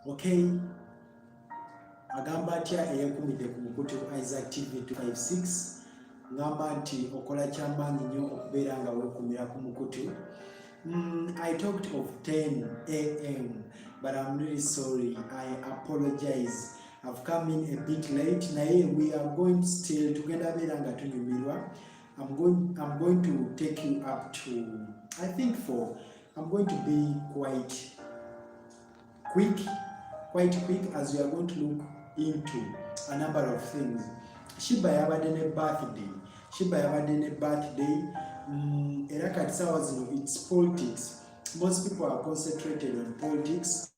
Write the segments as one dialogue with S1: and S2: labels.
S1: Okay, agamba atya eyekumidde ku mukutu Isaac TV 256 ngamba nti okola kyamaanyi nnyo okubeera nga weekumira ku mukutu. I talked of 10 a.m. but I'm really sorry. I apologize. I've come in a bit late. Naye we are going still tugenda beera nga tunyumirwa. I'm going to take you up to, I think I'm going to be quite quick as we are going to look into a number of things. Sheebah yabadde ne birthday. Era kati sawa zino it's politics. Most people are concentrated on politics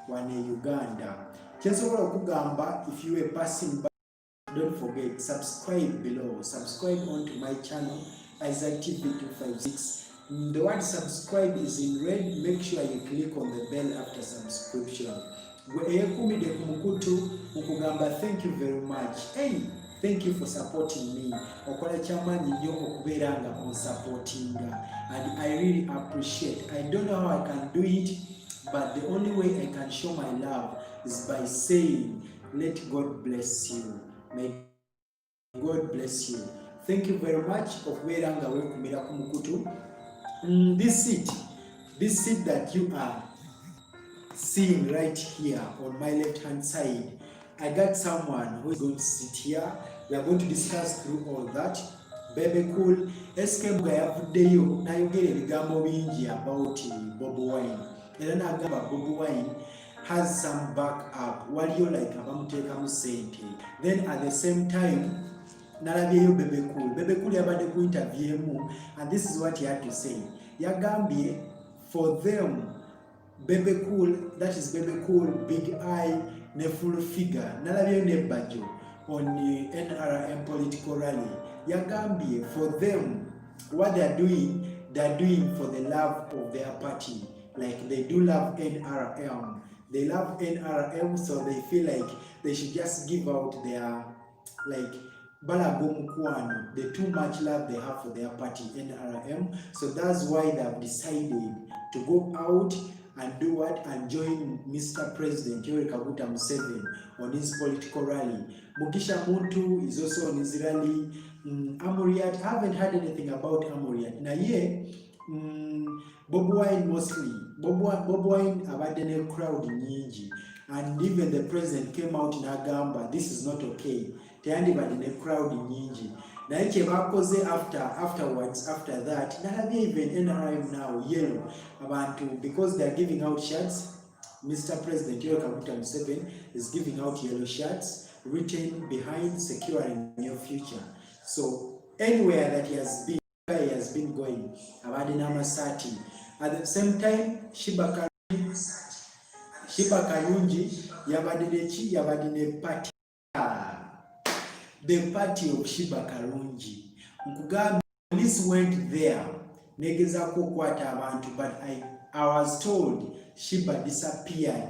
S1: wane Uganda. Kyensobola okugamba, if you were passing by, don't forget, subscribe below. Subscribe onto my channel, Isaac TV 256. The word subscribe is in red. Make sure you click on the bell after subscription. Eyekumidde ku mukutu okugamba thank you very much. Hey, thank you for supporting me. Okola kyamaanyi nnyo okubeera nga onsupportinga, and I really appreciate. I don't know how I can do it, but the only way I can show my love is by saying, let God bless you. May God bless you. Thank you very much okubeera nga weekumira ku mukutu. This seat that you are seeing right here on my left hand side, I got someone who is going to sit here. We are going to discuss through all that. Bebe cool. SK yavuddeyo nayogera ebigambo bingi about Bobi Wine. Era nagamba Bobi Wine has some backup. Waliyo like abamuteekamu sente. Then at the same time, nalabyeyo Bebe cool. Bebe cool yabadde ku interview emu, and this is what he had to say. Yagambye for them, Bebe cool, that is Bebe cool, big eye, ne full figure. Nalabyeyo ne bajo on the NRM political rally. Yagambye for them, what they're doing for the love of their party. Like they do love NRM. They love NRM, so they feel like they should just give out their, like, Balagomukwano, the too much love they have for their party, NRM. So that's why they have decided to go out and do what? And join Mr. President Yoweri Kaguta Museveni on his political rally. Mugisha Muntu is also on his rally. Amuriat, I haven't heard anything about Amuriat. Na ye, Bobi Wine mostly. Bobi Wine abadde ne crowd nyingi. And even the president came out in Agamba, this is not okay. Teyandibadde ne crowd nyingi. Naye kye bakoze afterwards, after that, nalabye even NRM now, yellow, abantu, because they are giving out shirts. Mr. President Yoweri Kaguta Museveni is giving out yellow shirts written behind securing your future. So anywhere that he has been going, abadde n'amasaati. At the same time, Sheebah Kalungi yabadde ne party. The party of Sheebah Kalungi. Nkugambye, police went there. Negezaako okukwata abantu, but I was told Sheebah disappeared.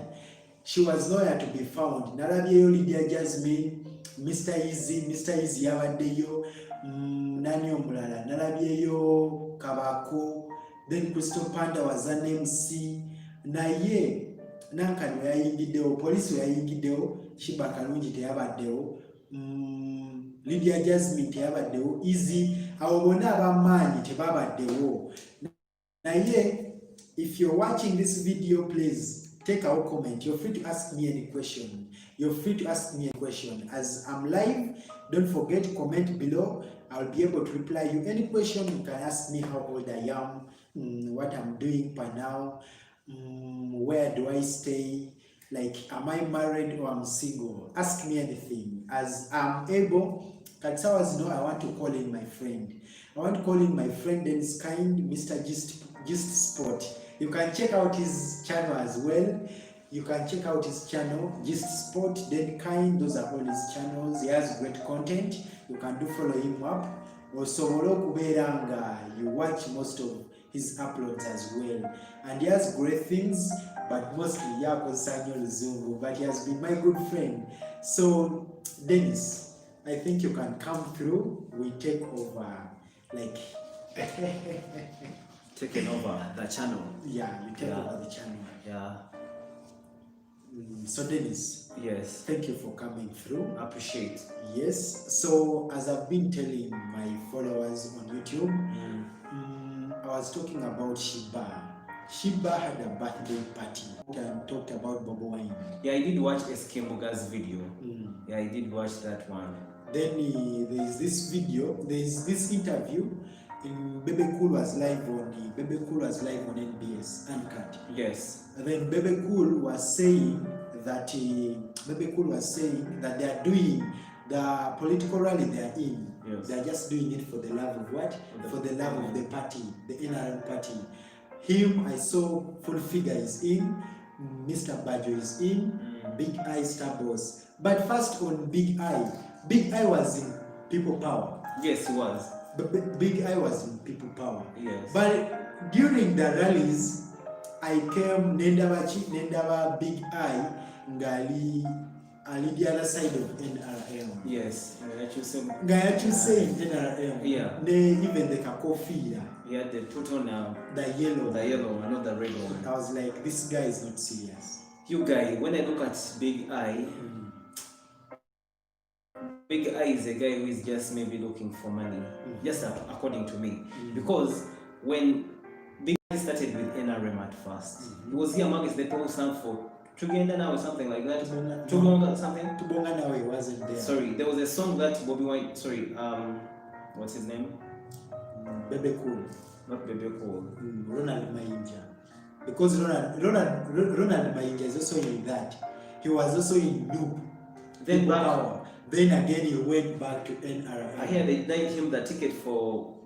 S1: She was nowhere to be found. Nalabyeyo Lydia Jasmine, Mr. Easy yabaddeyo, nani omulala, nalabyeyo Kabako, then Crystal Panda was an MC. Naye Nankani yayingiddewo, police yayingiddewo, Sheebah Kalungi teyabaddewo. Lydia Jasmine teyabaddewo, Easy, abo bonna abamaanyi tebabaddewo. Naye, if you're watching this video, please take our comment. You're free to ask me any question. As I'm live, don't forget, comment below. I'll be able to reply you any question. You can ask me how old I am, what I'm doing by now, where do I stay, like, am I married or I'm single? Ask me anything. As I'm able, Katsawas know I want to call in my friend. Dennis Kind, Mr. Gist Sport. You can check out his channel as well. Gist Sport, Den Kind, those are all his channels. He has great content. You can do follow him up. Also, Kuberanga, you watch most of his uploads as well. And he has great things, but mostly Sanyo Luzungu, but he has been my good friend. So, Dennis, I think you can come through. We take over, like...
S2: Taking over the channel.
S1: Yeah, you take over the channel.
S2: Yeah.
S1: So Dennis,
S2: yes,
S1: thank you for coming through.
S2: Appreciate.
S1: Yes, so as I've been telling my followers on YouTube, I was talking about Sheebah. Sheebah had a birthday party and talked about Bobi Wine.
S2: Yeah, I did watch Eskimboga's video. Yeah, I did watch that one.
S1: Then there is this video, there is this interview in Bebe was live on NBS Uncut.
S2: Yes.
S1: And then Bebe was saying that they are doing the political rally they are in.
S2: Yes.
S1: They are just doing it for the love of what? For the love of the party, the NRM party. Him, I saw Full Figure is in, Mr. Bajo is in, Big Eye Star Boss. But first on Big Eye was in People Power.
S2: Yes, he was.
S1: Big Eye was in People Power.
S2: Yes.
S1: But during the rallies, I came Nendaba Big Eye Ngali Ali the other side of NRM.
S2: Yes.
S1: Ngayachu saying NRM.
S2: Yeah.
S1: Even the Kakofia.
S2: Yeah, they put on
S1: the yellow
S2: one, not the red one.
S1: I was like, this guy is not serious.
S2: You guy, when I look at Big Eye, Big Eye is a guy who is just maybe looking for money, just according to me. Because when Big Eye started with NRM at first, he was here amongst the people who stand for Tugenda now or something like that. Tubonga something.
S1: Tubonga now he wasn't there.
S2: Sorry, there was a song that Bobi Wine. Sorry, what's his name?
S1: Bebe Cool.
S2: Not Bebe Cool.
S1: Ronald Mainja. Because Ronald Mainja is also in that. He was also in Loop.
S2: Then
S1: Power. Then again he went back to NRM.
S2: I hear they denied him the ticket for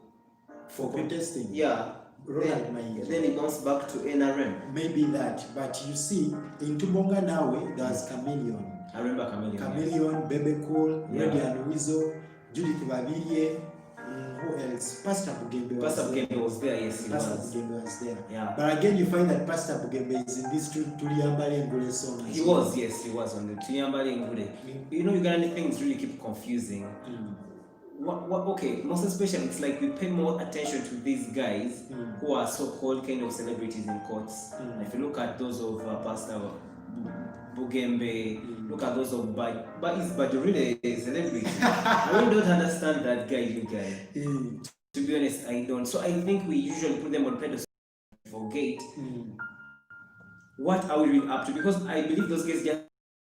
S1: protesting.
S2: Yeah.
S1: Ronald Mainja.
S2: Then he bounced back to NRM.
S1: Maybe that. But you see, in Tubonga Nawe, there's Chameleon.
S2: I remember Chameleon.
S1: Chameleon, yes. Bebe Cool, Reddy and Weasel, Judith Babirie. Who else? Pastor Bugembe
S2: was there. Yes, he
S1: Pastor
S2: was.
S1: Bugembe was there.
S2: Yeah.
S1: But again, you find that Pastor Bugembe is in this Mbale Ngule song.
S2: He was, yes, he was on the Mbale Ngule. You know, Uganda things really keep confusing. Okay, most especially, it's like we pay more attention to these guys who are so-called kind of celebrities in courts. If you look at those of Pastor Bugembe, look at those of but is Bajo really a celebrity? I really don't understand that guy, you guys. To be honest, I don't. So I think we usually put them on pedestal and forget what are we really up to, because I believe those guys just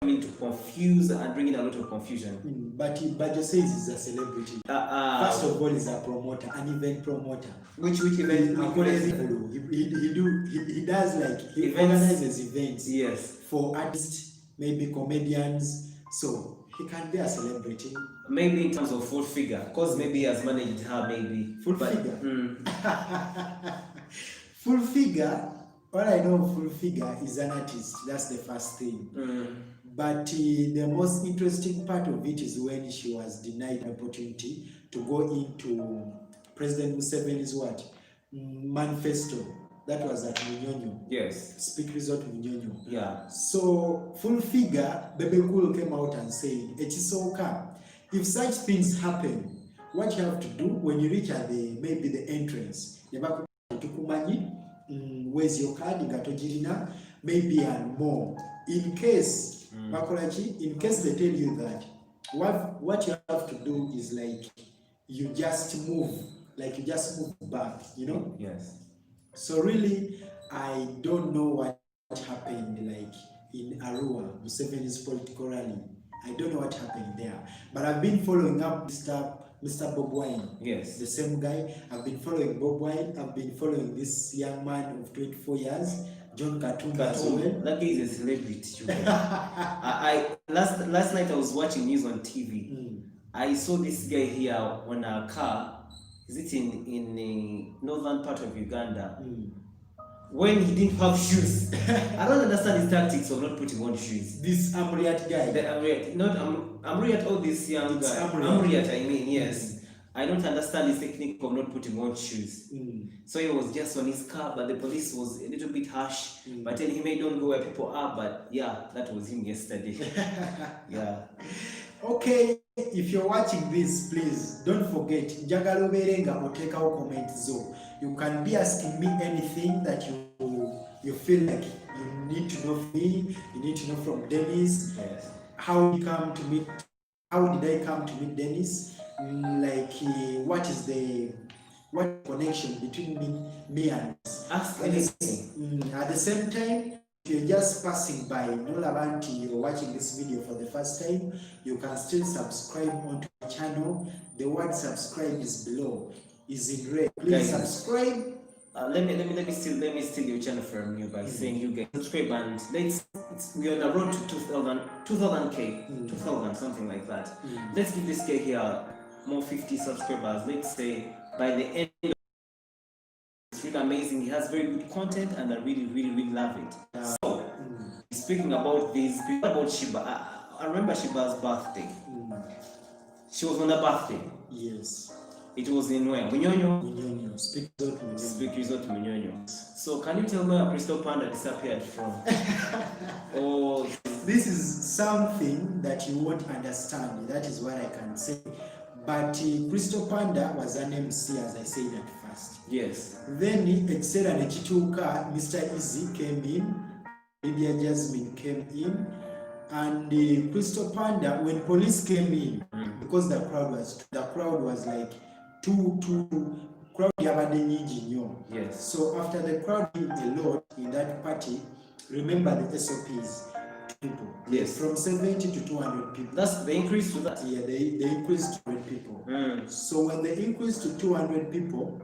S2: come in to confuse and bring in a lot of confusion.
S1: But Bajo says he's a celebrity. First of all, he's a promoter, an event promoter.
S2: Which event?
S1: He does like he organizes events.
S2: Yes.
S1: For artists, maybe comedians, so he can be a celebrity.
S2: Maybe in terms of Full Figure, because maybe he has managed her, maybe.
S1: Figure. Full Figure, all I know of Full Figure is an artist, that's the first thing. But the most interesting part of it is when she was denied an opportunity to go into President Museveni's manifesto. That was at Munyonyo.
S2: Yes.
S1: Speak Resort Munyonyo.
S2: Yeah.
S1: So, Full Figure, Bebe Cool came out and said, Echisoka, if such things happen, what you have to do when you reach at maybe the entrance, where's your card, maybe and more. In case, in case they tell you that, what you have to do is like, you just move back, you know?
S2: Yes.
S1: So really, I don't know what happened like in Arua, Museveni's political rally. I don't know what happened there. But I've been following up Mr. Bob Wine.
S2: Yes.
S1: The same guy. I've been following Bob Wine. I've been following this young man of 24 years, John Katumba as well.
S2: That guy is a celebrity. Last night I was watching news on TV. I saw this guy here on a car. Is it in the northern part of Uganda? When he didn't have shoes. I don't understand his tactics of not putting on shoes.
S1: This Amriat guy.
S2: The Amriat, not Amriat, or this young guy. Amriat, I mean, yes. I don't understand his technique of not putting on shoes. So he was just on his car, but the police was a little bit harsh. But then he made don't go where people are, but yeah, that was him yesterday. Yeah.
S1: Okay, if you're watching this, please don't forget, njagala oberenga otekawo comment zo. You can be asking me anything that you you feel like you need to know me, you need to know from Dennis.
S2: Yes.
S1: How did I come to meet Dennis? What is the connection between me and us?
S2: Ask
S1: At
S2: anything.
S1: at the same time, if you're just passing by, you're watching this video for the first time, you can still subscribe onto the channel. The word subscribe is below, is in red. Please
S2: Guys,
S1: subscribe.
S2: Let me steal your channel from you by saying you guys subscribe, and we're on the road to 2000k, 2000 something like that. Let's give this guy here more 50 subscribers. Let's say by the end, it's really amazing. He has very good content, and I really love it. So speaking about this, about Sheebah, I remember Sheebah's birthday. She was on her birthday.
S1: Yes.
S2: It was in where? Munyonyo?
S1: Munyonyo. Speak
S2: resort Munyonyo. So can you tell me where Crystal Panda disappeared from? Oh,
S1: this is something that you won't understand. That is what I can say. But Crystal Panda was an MC, as I said at first.
S2: Yes.
S1: Then Excella Nechituka, Mr. Easy came in, Lydia Jasmine came in, and Crystal Panda, when police came in, because the crowd was like crowd yabadde nyingi nnyo.
S2: Yes.
S1: So after the crowd being a lot in that party, remember the SOPs, people.
S2: Yes.
S1: From 70 to 200 people.
S2: That's the increase to that.
S1: Yeah, they increased to 200 people. So when they increased to 200 people,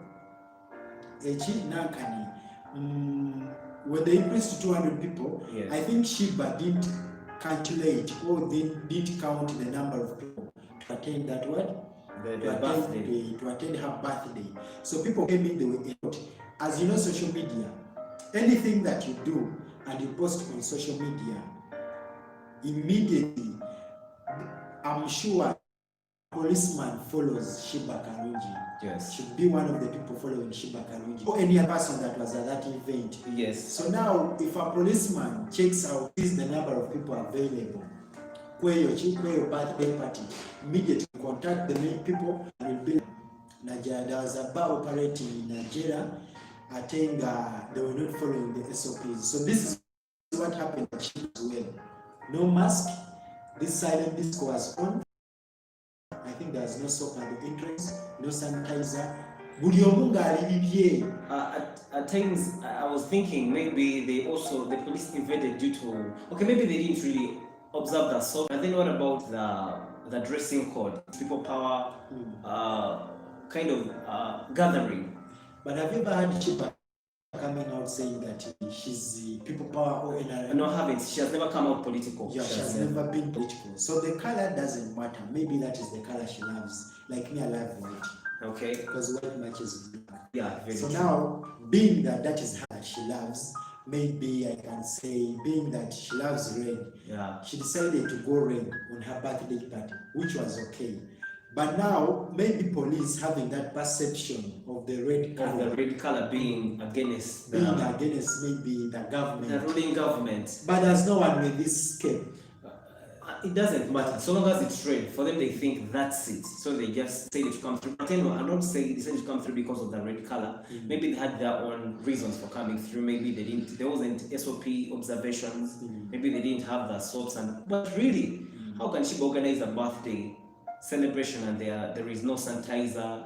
S1: when they increased to 200 people,
S2: yes.
S1: I think Sheebah didn't calculate or didn't count the number of people to attend that what?
S2: To
S1: attend her birthday. So people came in, they were out. As you know, social media, anything that you do and you post on social media, immediately, I'm sure policeman follows Sheebah Karungi.
S2: Yes.
S1: Should be one of the people following Sheebah Karungi. Or any other person that was at that event.
S2: Yes.
S1: So now, if a policeman checks out the number of people available, where your birthday party, immediately contact the main people and will be Nigeria. There was a bar operating in Nigeria. I think they were not following the SOPs. So this is what happened at Sheebah as well. No mask. This silent disco was on. I think there's no soap at the entrance, no sanitizer.
S2: At times, I was thinking maybe the police invaded due to, okay, maybe they didn't really observe the soap. And then what about the dressing code, people power, kind of gathering?
S1: But have you ever heard Sheebah coming out saying that she's the people power or NRM?
S2: No, I haven't. She has never come out political.
S1: Yeah, she has never been political. So the color doesn't matter. Maybe that is the color she loves. Like me, I love white.
S2: Okay.
S1: Because white matches with black.
S2: Yeah, very
S1: so
S2: true.
S1: Now, being that is her she loves, maybe I can say, being that she loves red,
S2: yeah,
S1: she decided to go red on her birthday party, which was okay. But now, maybe police having that perception of the red color.
S2: Of the red color being against the...
S1: Being against maybe the government.
S2: The ruling government.
S1: But there's no one with this escape.
S2: It doesn't matter. So long as it's red, for them they think that's it. So they just say to come through. But anyway, I don't say they decided to come through because of the red color. Maybe they had their own reasons for coming through. Maybe there wasn't SOP observations. Maybe they didn't have the soaps. But really, how can she organize a birthday celebration and there is no sanitizer?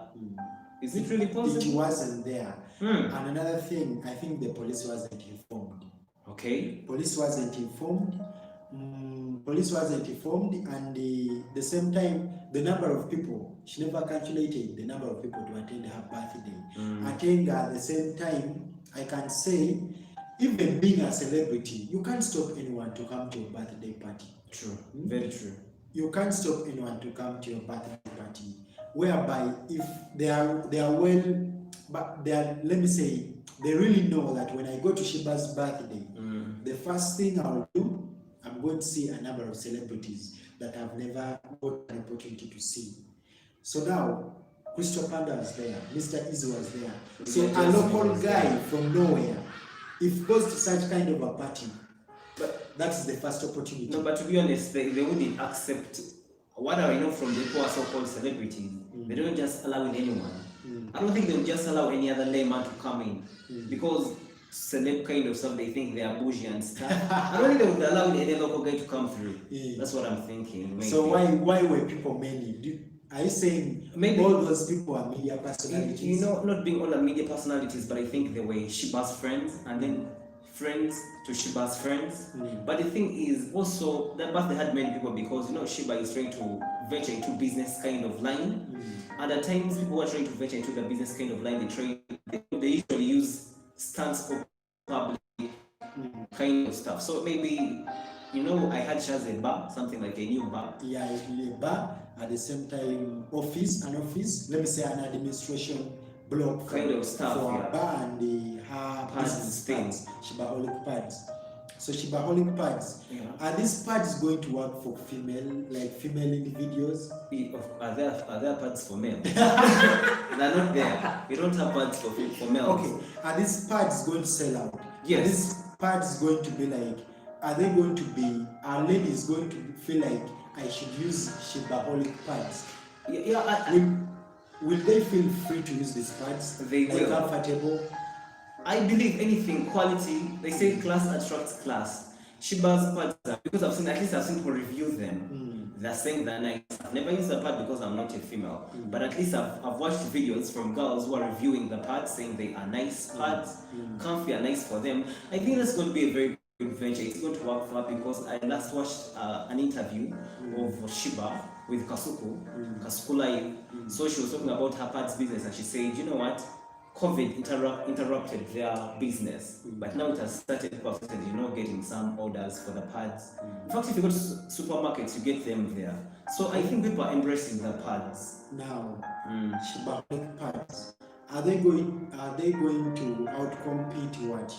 S2: Is it really possible?
S1: It wasn't there. And another thing, I think the police wasn't informed.
S2: Okay.
S1: Police wasn't informed. And the same time, the number of people, she never calculated the number of people to attend her birthday. I think at the same time, I can say, even being a celebrity, you can't stop anyone to come to your birthday party.
S2: True. Very true.
S1: You can't stop anyone to come to your birthday party. Whereby, if they are well, but let me say, they really know that when I go to Sheebah's birthday, the first thing I'll do, I'm going to see a number of celebrities that I've never got an opportunity to see. So now, Crystal Panda was there, Mr. Easy was there. So a local guy from nowhere, if goes to such kind of a party, but that's the first opportunity.
S2: No, but to be honest, they wouldn't accept. What I know from the poor so-called celebrities, they don't just allow anyone. I don't think they would just allow any other layman to come in, because celeb kind of stuff, they think they are bougie and stuff. I don't think they would allow any local guy to come through. That's what I'm thinking. Maybe.
S1: So why were people many? Are you saying maybe all those people are media personalities?
S2: You know, not being all the media personalities, but I think they were Sheebah's friends, and then friends to Sheebah's friends. But the thing is also that birthday had many people because Sheebah is trying to venture into business kind of line. And at times people who are trying to venture into the business kind of line, they usually use stunts for public kind of stuff. So maybe I had she has a bar, something like a new bar.
S1: Yeah, a bar at the same time an office, let me say an administration block
S2: kind of stuff
S1: for a bar and her business things, Sheebaholic pads. So Sheebaholic pads, are these pads going to work for female individuals?
S2: Are there pads for male? They're not there. We don't have pads for male.
S1: Okay, are these pads going to sell out?
S2: Yes.
S1: Are these pads going to be like, are ladies going to feel like I should use Sheebaholic pads? Will they feel free to use these pads?
S2: They will.
S1: Comfortable?
S2: I believe anything, quality, they say class attracts class. Sheebah's pads, because I've seen people review them. They're saying they're nice. I've never used a pad because I'm not a female. But at least I've watched videos from girls who are reviewing the pads, saying they are nice pads, comfy and nice for them. I think that's going to be a very good venture. It's going to work for her because I last watched an interview of Sheebah with Kasuku Live. So she was talking about her pads business and she said, you know what? COVID interrupted their business, but now it has started, getting some orders for the pads. In fact, if you go to supermarkets, you get them there. So I think people are embracing the pads.
S1: Now, Sheebaholic pads, are they going to outcompete what?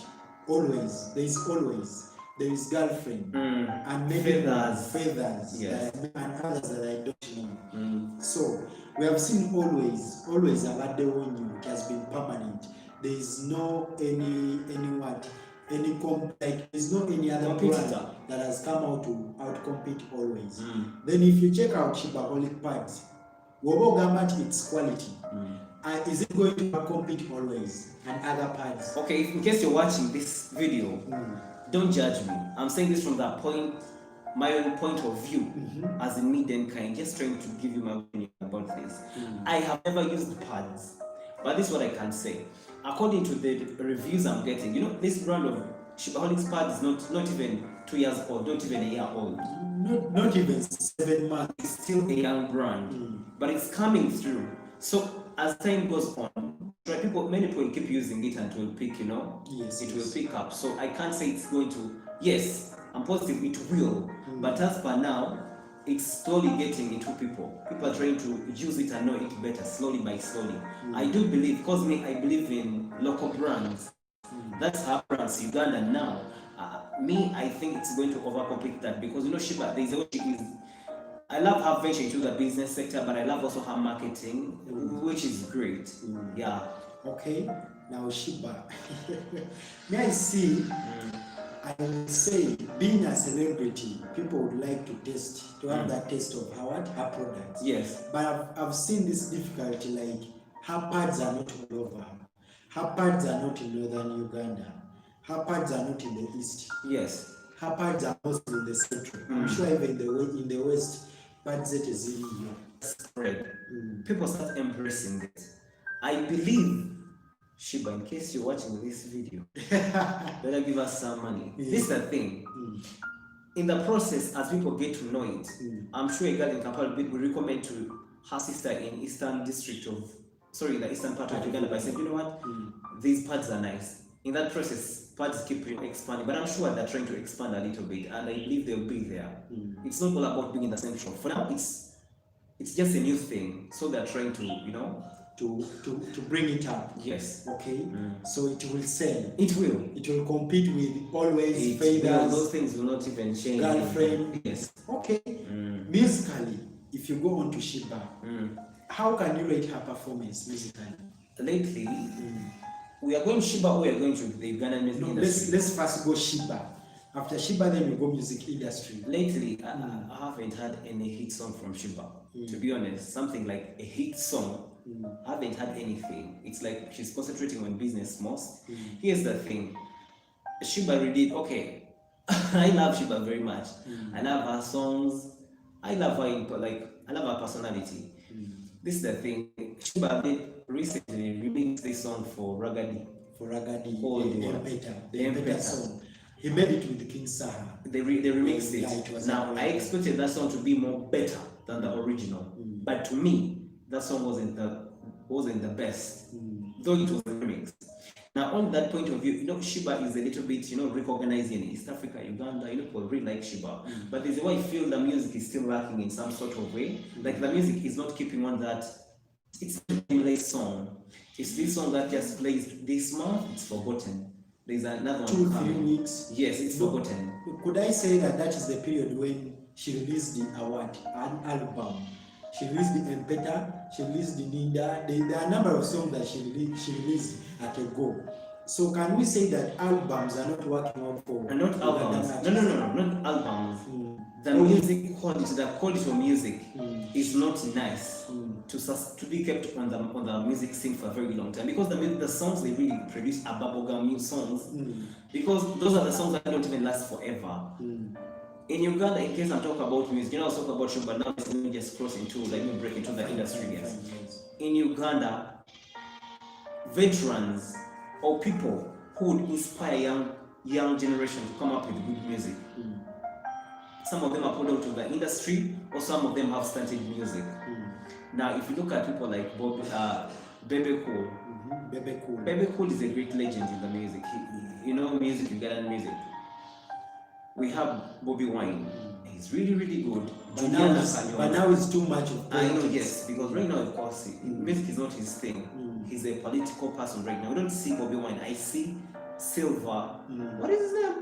S1: Always. There is girlfriend and maybe feathers and others that I don't know. So we have seen always a you. It has been permanent. There is no any other brand that has come out to outcompete always. Then if you check out Sheebaholic pads, its quality. Is it going to compete always and other pads?
S2: Okay, in case you're watching this video, don't judge me. I'm saying this from my own point of view as a medium kind, just trying to give you my opinion about this. I have never used pads, but this is what I can say. According to the reviews I'm getting, this brand of Sheebaholic pad is not even 2 years old, not even a year old.
S1: Not even 7 months.
S2: It's still a young brand, but it's coming through. So as time goes on, many people will keep using it and it will pick, it will pick up. So I can't say it's going to, yes, I'm positive it will, but as per now, it's slowly getting into people. People are trying to use it and know it better, slowly by slowly. I do believe, because I believe in local brands. That's how brands Uganda now. I think it's going to overcompete that because Sheebah, there's a she is. I love her venture into the business sector, but I love also her marketing, which is great. Yeah.
S1: Okay. Now Sheebah. May I see? I would say, being a celebrity, people would like to have that taste of her products.
S2: Yes.
S1: But I've seen this difficulty, like her pads are not all over. Her pads are not in northern Uganda. Her pads are not in the east.
S2: Yes.
S1: Her pads are mostly in the central. I'm sure even in the west, pads it is in here.
S2: Spread. People start embracing it. I believe, Sheebah, in case you're watching this video, better give us some money. This is the thing. In the process, as people get to know it, I'm sure a girl in Kampala will recommend to her sister in the eastern part of Uganda by saying, you know what, these pads are nice. In that process, pads keep expanding, but I'm sure they're trying to expand a little bit, and I believe they'll be there. It's not all about being in the central. For now, it's just a new thing, so they're trying to,
S1: to bring it up.
S2: Yes.
S1: Okay. So it will sell.
S2: It will.
S1: It will compete with always faders.
S2: Those things will not even change.
S1: Girlfriend.
S2: Yes.
S1: Okay. Musically, if you go on to Sheebah, how can you rate her performance musically?
S2: Lately, we are going to Sheebah or we are going to the Ugandan music industry?
S1: Let's first go Sheebah. After Sheebah, then we go music industry.
S2: Lately, I haven't had any hit song from Sheebah. To be honest, something like a hit song I haven't had anything. It's like she's concentrating on business most. Here's the thing. Sheebah redid, okay. I love Sheebah very much. I love her songs. I love her I love her personality. This is the thing. Sheebah did recently remixed this song for Ragadi. Called
S1: the Empeta song. He made it with King Saha.
S2: They remixed it. Now I expected that song to be more better than the original. But to me, that song wasn't the best. Though it was a remix. Now, on that point of view, Sheebah is a little bit, recognized in East Africa, Uganda, people really like Sheebah. But there's a way I feel the music is still lacking in some sort of way. Like the music is not keeping on that. It's a timeless song. It's this song that just plays this month, it's forgotten. There's another one.
S1: 2-3 weeks.
S2: Yes, it's forgotten.
S1: Could I say that is the period when she released the award, an album? She released the Empeta, she released the Ninda. There are a number of songs that she released at a go. So can we say that albums are not working out for?
S2: And not albums. No, not albums. The music quality, the quality of music is not nice to be kept on the music scene for a very long time, because the songs they really produce are bubblegum new songs, because those are the songs that don't even last forever. In Uganda, in case I'm talking about music, I was talking about Sheebah, now let me just let me break into the industry. Yes. In Uganda, veterans or people who would inspire young generation to come up with good music. Some of them are pulled out of the industry, or some of them have started music. Now, if you look at people like Bobi, Bebe, Bebe is a great legend in the music. Music, Ugandan music. We have Bobi Wine. He's really, really good.
S1: But now it's too much of
S2: I know, yes, because right now, of course, music is not his thing. He's a political person right now. We don't see Bobi Wine. I see Silver. What is his name?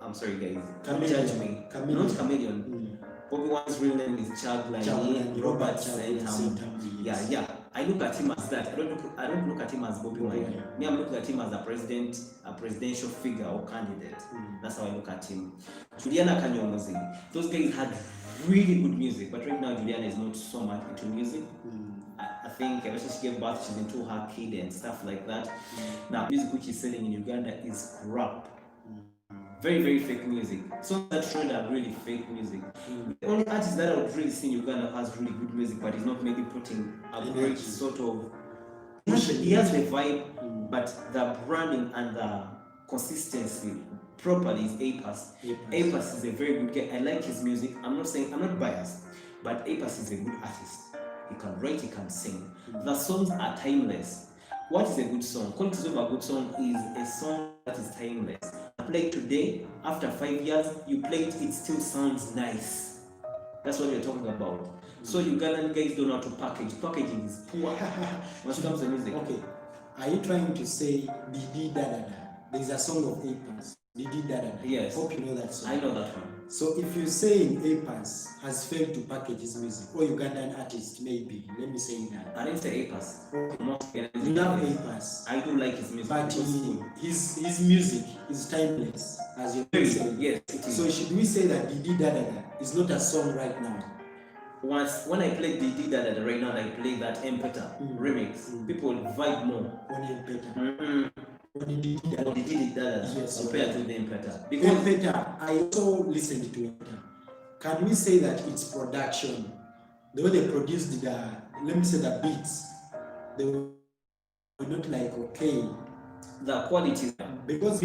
S2: I'm sorry, guys. Don't judge me. Not Chameleon. Bobi Wine's real name is Chaglan Robert Senham. Yeah. I look at him as that. I don't look at him as Bobi Wine. Me, I'm looking at him as a presidential figure or candidate. That's how I look at him. Juliana Kanyomozi. Those guys had really good music, but right now Juliana is not so much into music. I think ever since she gave birth, she's into her kid and stuff like that. Now, music which is selling in Uganda is crap. Very, very fake music. So that trend are really fake music. The only artist that I would really see in Uganda has really good music, but he's not maybe putting a great sort of. He has the vibe, but the branding and the consistency properly is Apas. Apas is a very good guy. I like his music. I'm not biased, but Apas is a good artist. He can write, he can sing. The songs are timeless. What is a good song? Qualities of a good song is a song that is timeless. Play today, after 5 years, you play it still sounds nice. That's what we're talking about. So Ugandan guys don't know how to package. Packaging is poor when it comes to music.
S1: Okay. Are you trying to say Didi Dadada? There's a song of Apas. Didi Dadada.
S2: Yes.
S1: Hope you know that song.
S2: I know that one.
S1: So if you're saying Apas has failed to package his music, or Ugandan artist maybe, let me say that.
S2: I didn't say Apas.
S1: Okay. You love Apas.
S2: I do like his music.
S1: But his music is timeless, as you say.
S2: Yes, it is.
S1: So should we say that Didi Dadada is not a song right now?
S2: When I play Didi Dadada right now, I play that Empeta remix. People will vibe more.
S1: On Empeta.
S2: Didi Dadada,
S1: yes,
S2: compared to the Empeta.
S1: Because Empeta, I also listened to it. Can we say that it's production? The way they produced the beats, they were not like okay.
S2: The quality.
S1: Because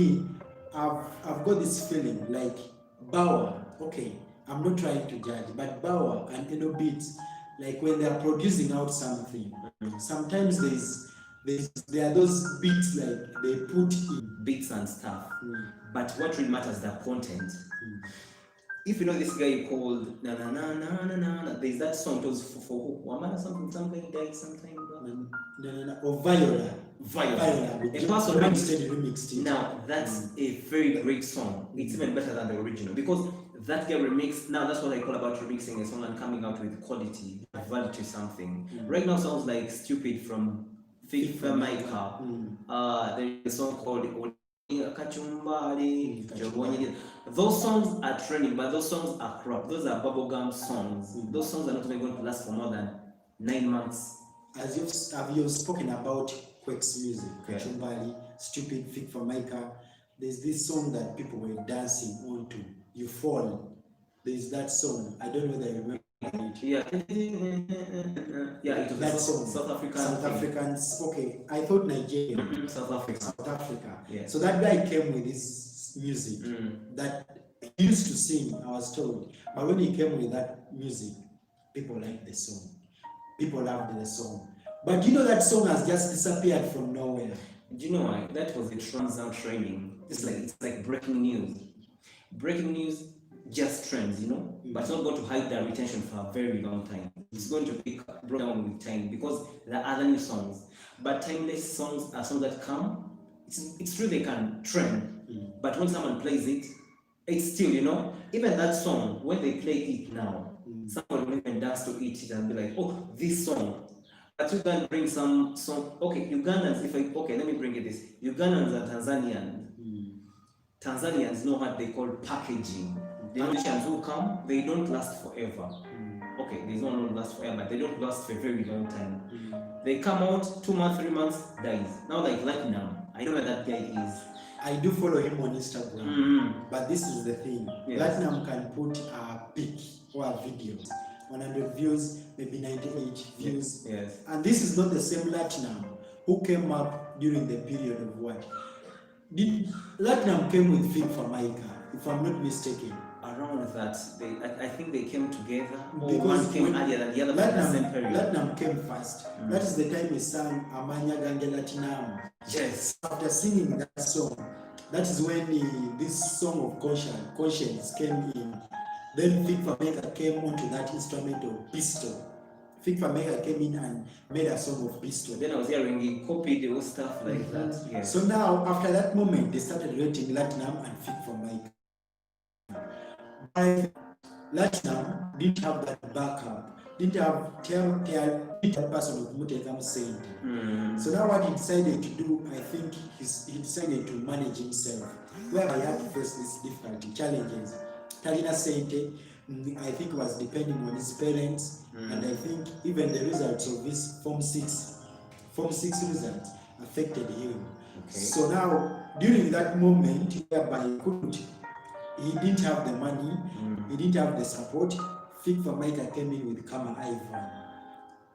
S1: I've got this feeling like Bauer, okay, I'm not trying to judge, but Bauer and Edo Beats, like when they are producing out something, sometimes there are those beats like they put in
S2: beats and stuff. But what really matters is the content. If you know this guy called na na na na na na, there's that song. It was for who? Wamana something died sometime.
S1: Or Viola.
S2: A person remixed it. Now that's a very great song. It's even better than the original because that guy remixed. Now that's what I call about remixing a song and coming out with quality, value to something. Right now sounds like Stupid from FIFA Maker. There is a song called Those songs are trending, but those songs are crap. Those are bubblegum songs. Those songs are not even going to last for more than 9 months.
S1: as have you spoken about Quake's music, Kachumbari, Stupid, Fit for Micah. There's this song that people were dancing onto, You Fall. There's that song. I don't know whether you remember it.
S2: Yeah. Yeah, it was
S1: that song.
S2: South
S1: Africans. Okay, I thought Nigerian.
S2: South Africa.
S1: South Africa.
S2: Yeah.
S1: So that guy came with his music that he used to sing, I was told. But when he came with that music, people liked the song. People loved the song. But you know that song has just disappeared from nowhere.
S2: Do you know why? That was the transient trending. It's like breaking news. Breaking news just trends, but it's not going to hide their retention for a very long time. It's going to be brought down with time because there are other new songs. But timeless songs are songs that come. It's true they can trend, but when someone plays it, it's still, even that song, when they play it now, someone will even dance to it and be like, oh, this song. But you can bring some song. Okay, Ugandans, let me bring it this. Ugandans and Tanzanians know what they call packaging. The musicians who come, they don't last forever. Okay, they don't last forever, but they don't last for a very long time. They come out 2 months, 3 months, dies. Now like Latinum, I know where that guy is.
S1: I do follow him on Instagram, but this is the thing.
S2: Yes.
S1: Latinum can put a pic or a video, 100 views, maybe 98 views.
S2: Yes.
S1: And this is not the same Latinum who came up during the period of what? Latinum came with Fit for Micah, if I'm not mistaken.
S2: Around that, I think they came together. Or
S1: Because
S2: one came earlier than the other, but the same period.
S1: Latinum came first. That is the time he sang Amanya Gange Latinum.
S2: Yes.
S1: After singing that song, that is when this song of conscience came in. Then Fit for Micah came onto that instrument of pistol. Fit for Micah came in and made a song of pistol.
S2: Then I was hearing he copied the stuff like that. Yes.
S1: So now, after that moment, they started rating Latinum and Fit for Micah. Latinum didn't have that backup, didn't have person of Mutekam saying. So now what he decided to do, I think he decided to manage himself, where he had to face this difficulty, challenges. Talina Sente, I think, was depending on his parents, and I think even the results of his Form 6 results affected him.
S2: Okay.
S1: So now, during that moment, whereby he didn't have the money, he didn't have the support, Fit for Micah came in with Kama Ivan.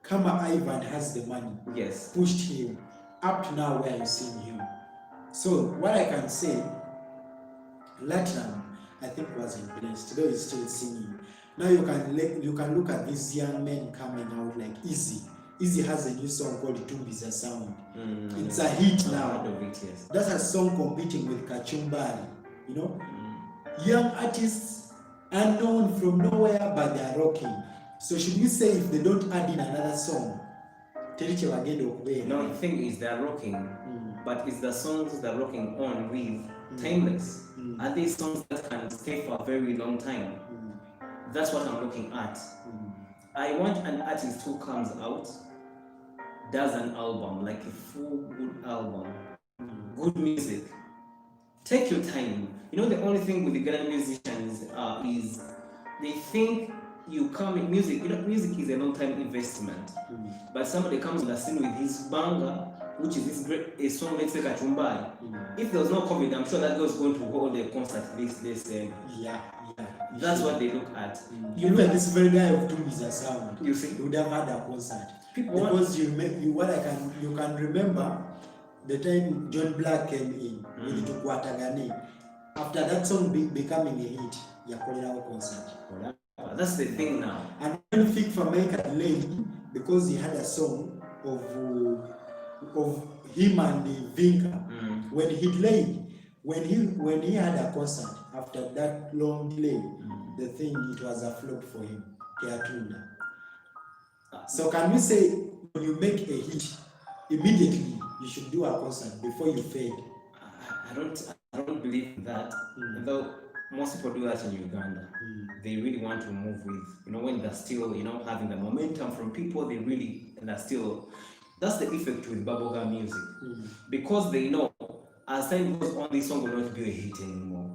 S1: Kama Ivan has the money,
S2: yes,
S1: pushed him up to now where you're seeing him. So what I can say, Latinum, I think, was blessed, though he's still singing. Now you can look at these young men coming out like Easy. Easy has a new song called Tumbiza Sound. It's a hit now.
S2: Yes.
S1: That's a song competing with Kachumbari. Young artists unknown from nowhere, but they are rocking. So should we say if they don't add in another song,
S2: no, the thing is they're rocking, but it's the songs they're rocking on with timeless. Are these songs that can stay for a very long time? That's what I'm looking at. I want an artist who comes out, does an album, like a full good album, good music. Take your time. The only thing with the Ghana musicians is they think you come in music. Music is a long-time investment. But somebody comes on the scene with his banger, which is this great a song, let's say Kachumbai. If there was no COVID, I'm sure that guy is going to hold a concert this
S1: yeah.
S2: That's what they look at.
S1: You look at this very guy of Tumbiza Sound.
S2: You see,
S1: you would have had a concert. Because you can remember the time John Black came in with Tukwatagane. After that song becoming a hit, you call it our concert.
S2: That's the thing now.
S1: And when Fit for Micah late, because he had a song of him and the Vinka, when he delayed, when he had a concert after that long delay, the thing, it was a flop for him. So can we say when you make a hit, immediately you should do a concert before you fade?
S2: I don't believe that. Though most people do that in Uganda. They really want to move with, when they're still, having the momentum from people, they're still, that's the effect with bubblegum music. Because they know, as time goes on, this song will not be a hit anymore.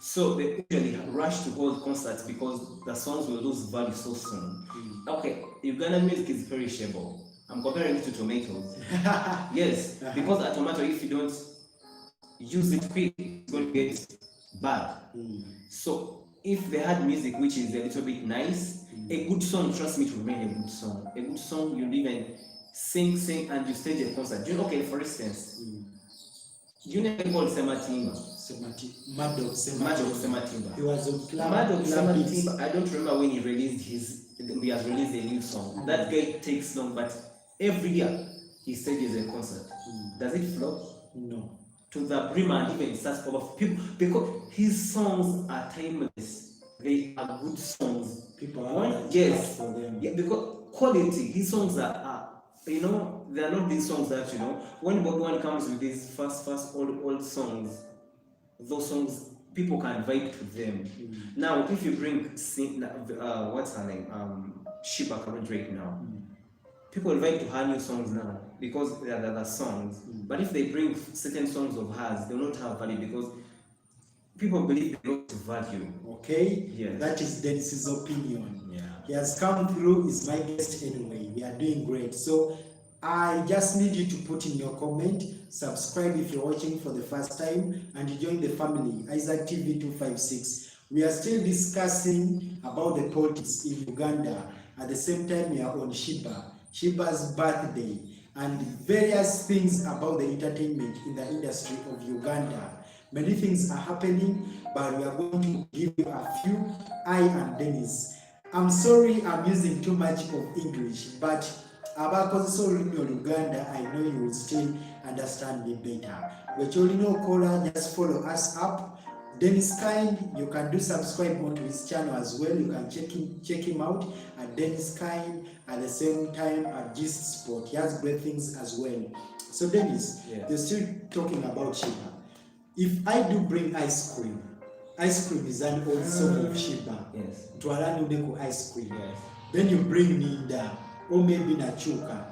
S2: So they usually rush to hold concerts because the songs will lose value so soon. Okay, Ugandan music is perishable. I'm comparing it to tomatoes. Yes, because a tomato, if you don't use it quick, it's going to get bad. So if they had music which is a little bit nice, a good song, trust me, to remain a good song. A good song, you'll even sing, and you stage a concert. Do you know, okay, for instance, you know called Sematimba?
S1: Maddox
S2: Sematimba.
S1: He was on club.
S2: Maddox Sematimba, I don't remember when he has released a new song. That guy takes long, but every year he stages a concert. Does it flop?
S1: No.
S2: To the brim, and even starts over people because his songs are timeless. They are good songs.
S1: People are
S2: yes,
S1: for them.
S2: Yeah, because quality. His songs are they are not these songs that when Bobi comes with these fast old songs, those songs people can vibe to them. Now, if you bring what's her name, Sheebah current right now. People vibe to her new songs now because they are the songs. But if they bring certain songs of hers, they will not have value because people believe they don't value.
S1: Okay?
S2: Yes.
S1: That is Dennis's opinion.
S2: Yeah.
S1: He has come through, is my guest anyway. We are doing great. So I just need you to put in your comment, subscribe if you're watching for the first time, and join the family, Isaac TV 256. We are still discussing about the politics in Uganda. At the same time, we are on Sheebah's birthday, and various things about the entertainment in the industry of Uganda. Many things are happening, but we are going to give you a few. I am Dennis. I'm sorry I'm using too much of English, but abakoze olulimi Oluganda, I know you will still understand me better. Wecholino kola, just follow us up. Dennis Kind, you can do subscribe onto his channel as well. You can check him out at Dennis Kind, at the same time at Gist Sport. He has great things as well. So Dennis, you're still talking about Sheebah. If I do bring ice cream is an old song of Sheebah.
S2: Yes.
S1: Twalani uneko ice cream.
S2: Yes.
S1: Then you bring Ninda, or maybe Nachuka.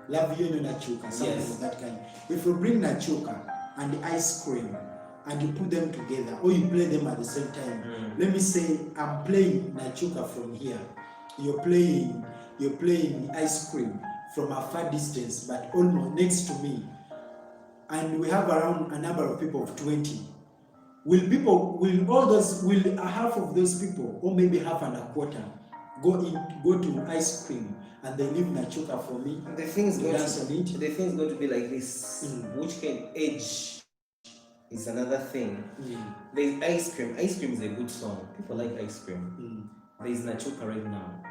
S1: Love you know Nachuka, something of that kind. If you bring Nachuka and the ice cream and you put them together, or you play them at the same time. Let me say I'm playing Nachuka from here. You're playing the ice cream from a far distance, but almost next to me. And we have around a number of people of 20. Will half of those people, or maybe half and a quarter, go to ice cream and they leave Nachuka for me?
S2: The thing's going
S1: to
S2: be like this. Which can age is another thing. There's ice cream. Ice cream is a good song. People like ice cream. There's Nachuka right now.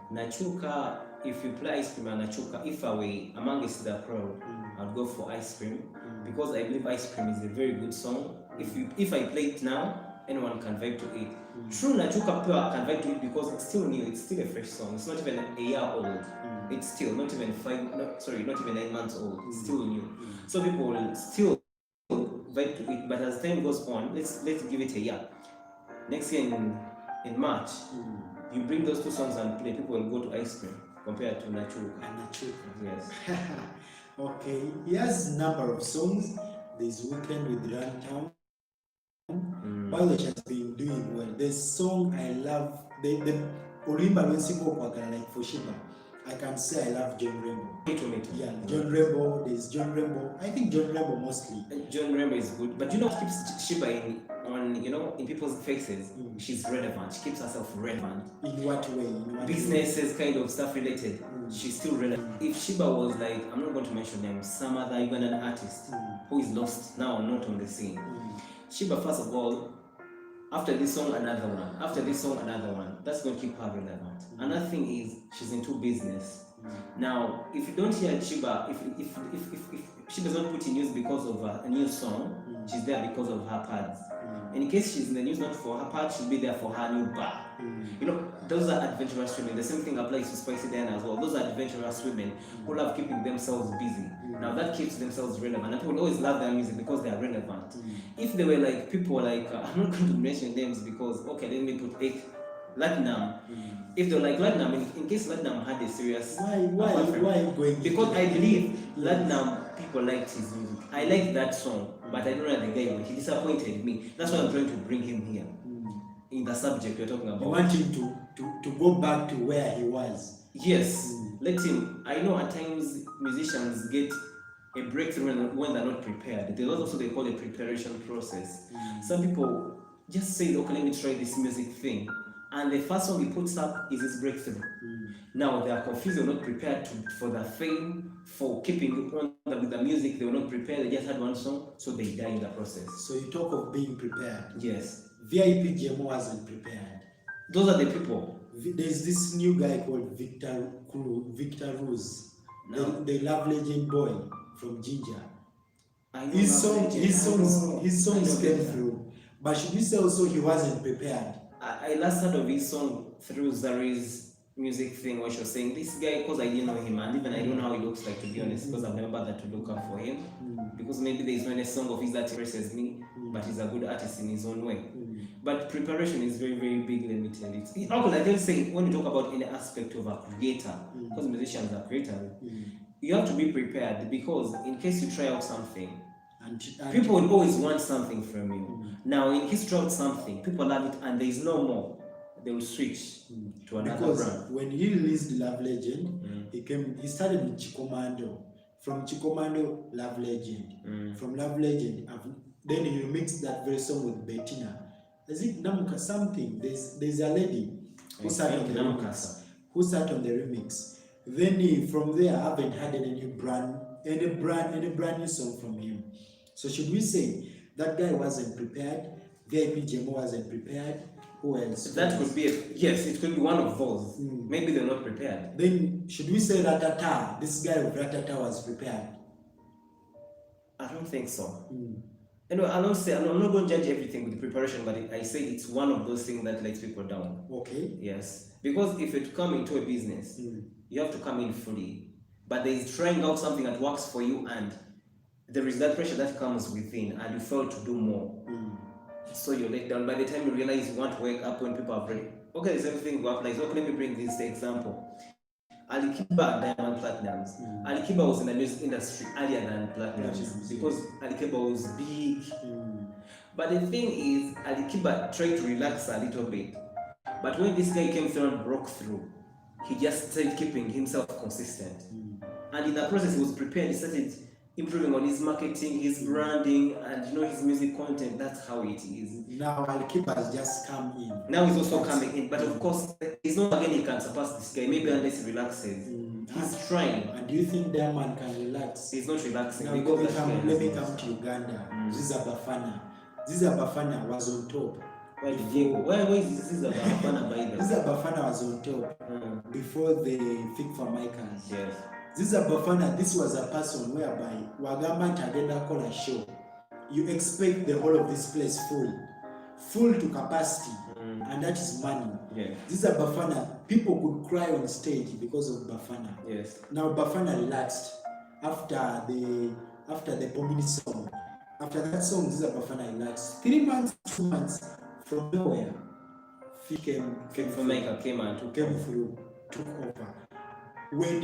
S2: Nachuka, if you play ice cream and Nachuka, if I were amongst the crowd, I'd go for ice cream because I believe ice cream is a very good song. If I play it now, anyone can vibe to it. True, Nachuka can vibe to it because it's still new. It's still a fresh song. It's not even a year old. It's still not even 9 months old. It's still new. So people will still vibe to it. But as time goes on, let's give it a year. Next year in March, you bring those two songs and play. People will go to ice cream compared to Nachuka. Yes.
S1: Okay. He has a number of songs. There's Weekend with Runtown. By the way, she has been doing well. The song I love, the Olimba like for Sheebah, I can say I love John Rainbow. Yeah, John Rainbow. There's John Rainbow. I think John Rainbow mostly.
S2: John Rainbow is good, but what keeps Sheebah in people's faces? She's relevant. She keeps herself relevant.
S1: In what way?
S2: Businesses, kind of stuff related. She's still relevant. If Sheebah was like, I'm not going to mention names, some other Ugandan artist who is lost now, not on the scene. Sheebah, first of all, after this song, another one. After this song, another one. That's going to keep her relevant. Another thing is she's into business. Now, if you don't hear Sheebah, if she does not put in news because of a new song, she's there because of her pads. In case she's in the news not for her part, she'll be there for her new bar. Those are adventurous women. The same thing applies to Spicy Diana as well. Those are adventurous women who love keeping themselves busy. Now that keeps themselves relevant. And people always love their music because they are relevant. If they were like people like, I'm not going to mention names because, okay, let me put it, Latinum. If they're like Latinum, in case Latinum had a serious...
S1: Why are you going?
S2: Because I believe Latinum people liked his music. I liked that song, but I don't know the guy. He disappointed me. That's why I'm trying to bring him here in the subject we're talking about.
S1: You want him to go back to where he was.
S2: Yes, let him. I know at times musicians get a breakthrough when they're not prepared. There's also they call a preparation process. Some people just say, okay, let me try this music thing. And the first song he puts up is his breakthrough. Now they are confused, they're not prepared for the fame, for keeping on with the music, they were not prepared, they just had one song, so they die in the process.
S1: So you talk of being prepared.
S2: Yes.
S1: VIP GMO wasn't prepared.
S2: Those are the people.
S1: There's this new guy called Victor Rose, the Love Legend boy from Ginger. His songs came through. But should we say also he wasn't prepared?
S2: I last heard of his song through Zari's music thing where she was saying this guy, because I didn't know him, and even I don't know how he looks like, to be honest, because I've never bothered to look up for him. Because maybe there is not a song of his that impresses me, but he's a good artist in his own way. But preparation is very, very big, let me tell you. I can say when you talk about any aspect of a creator, because musicians are creators, you have to be prepared, because in case you try out something, and people will always want something from you. Now, in case you try out something, people love it, and there is no more, they will switch to another brand.
S1: When he released Love Legend, he started with Chikomando. From Chikomando, Love Legend. From Love Legend, then he remixed that very song with Bettina. Is it Namuka something? There's a lady who sat on the remix. Then from there, I haven't had any brand new song from him. So should we say that guy wasn't prepared? VIP Jemo wasn't prepared? Who else?
S2: That could be yes, it could be one of those. Maybe they're not prepared.
S1: Then should we say Ratata? This guy with Ratata was prepared?
S2: I don't think so. Anyway, I'm not going to judge everything with preparation, but I say it's one of those things that lets people down.
S1: Okay.
S2: Yes. Because if you come into a business, you have to come in fully. But there is trying out something that works for you, and there is that pressure that comes within, and you fail to do more. So you're let down. By the time you realize you want to wake up when people are ready. Okay, there's everything work like. So let me bring this example. Alikiba Diamond Platinums. Alikiba was in the music industry earlier than Platinums because Alikiba was big. But the thing is, Alikiba tried to relax a little bit. But when this guy came through and broke through, he just started keeping himself consistent. And in that process, he was prepared. He started improving on his marketing, his branding, and his music content. That's how it is.
S1: Now Alikiba has just come in.
S2: Now he's also coming in, but of course, he's not again he can surpass this guy. Maybe unless he relaxes. He's trying.
S1: And do you think that man can relax?
S2: He's not relaxing.
S1: Now let me come to Uganda. Ziza Bafana was on top.
S2: Why is Ziza Bafana by the way?
S1: Ziza Bafana was on top before the Fig for Micahs.
S2: Yes.
S1: Ziza Bafana, this was a person whereby Wagama Tagenda call a show. You expect the whole of this place full to capacity, and that is money.
S2: Yeah.
S1: Ziza Bafana, people could cry on stage because of Bafana.
S2: Yes.
S1: Now Bafana relaxed after the Bobi song. After that song, Ziza Bafana relaxed. 3 months, 2 months from nowhere, he came through, took over. When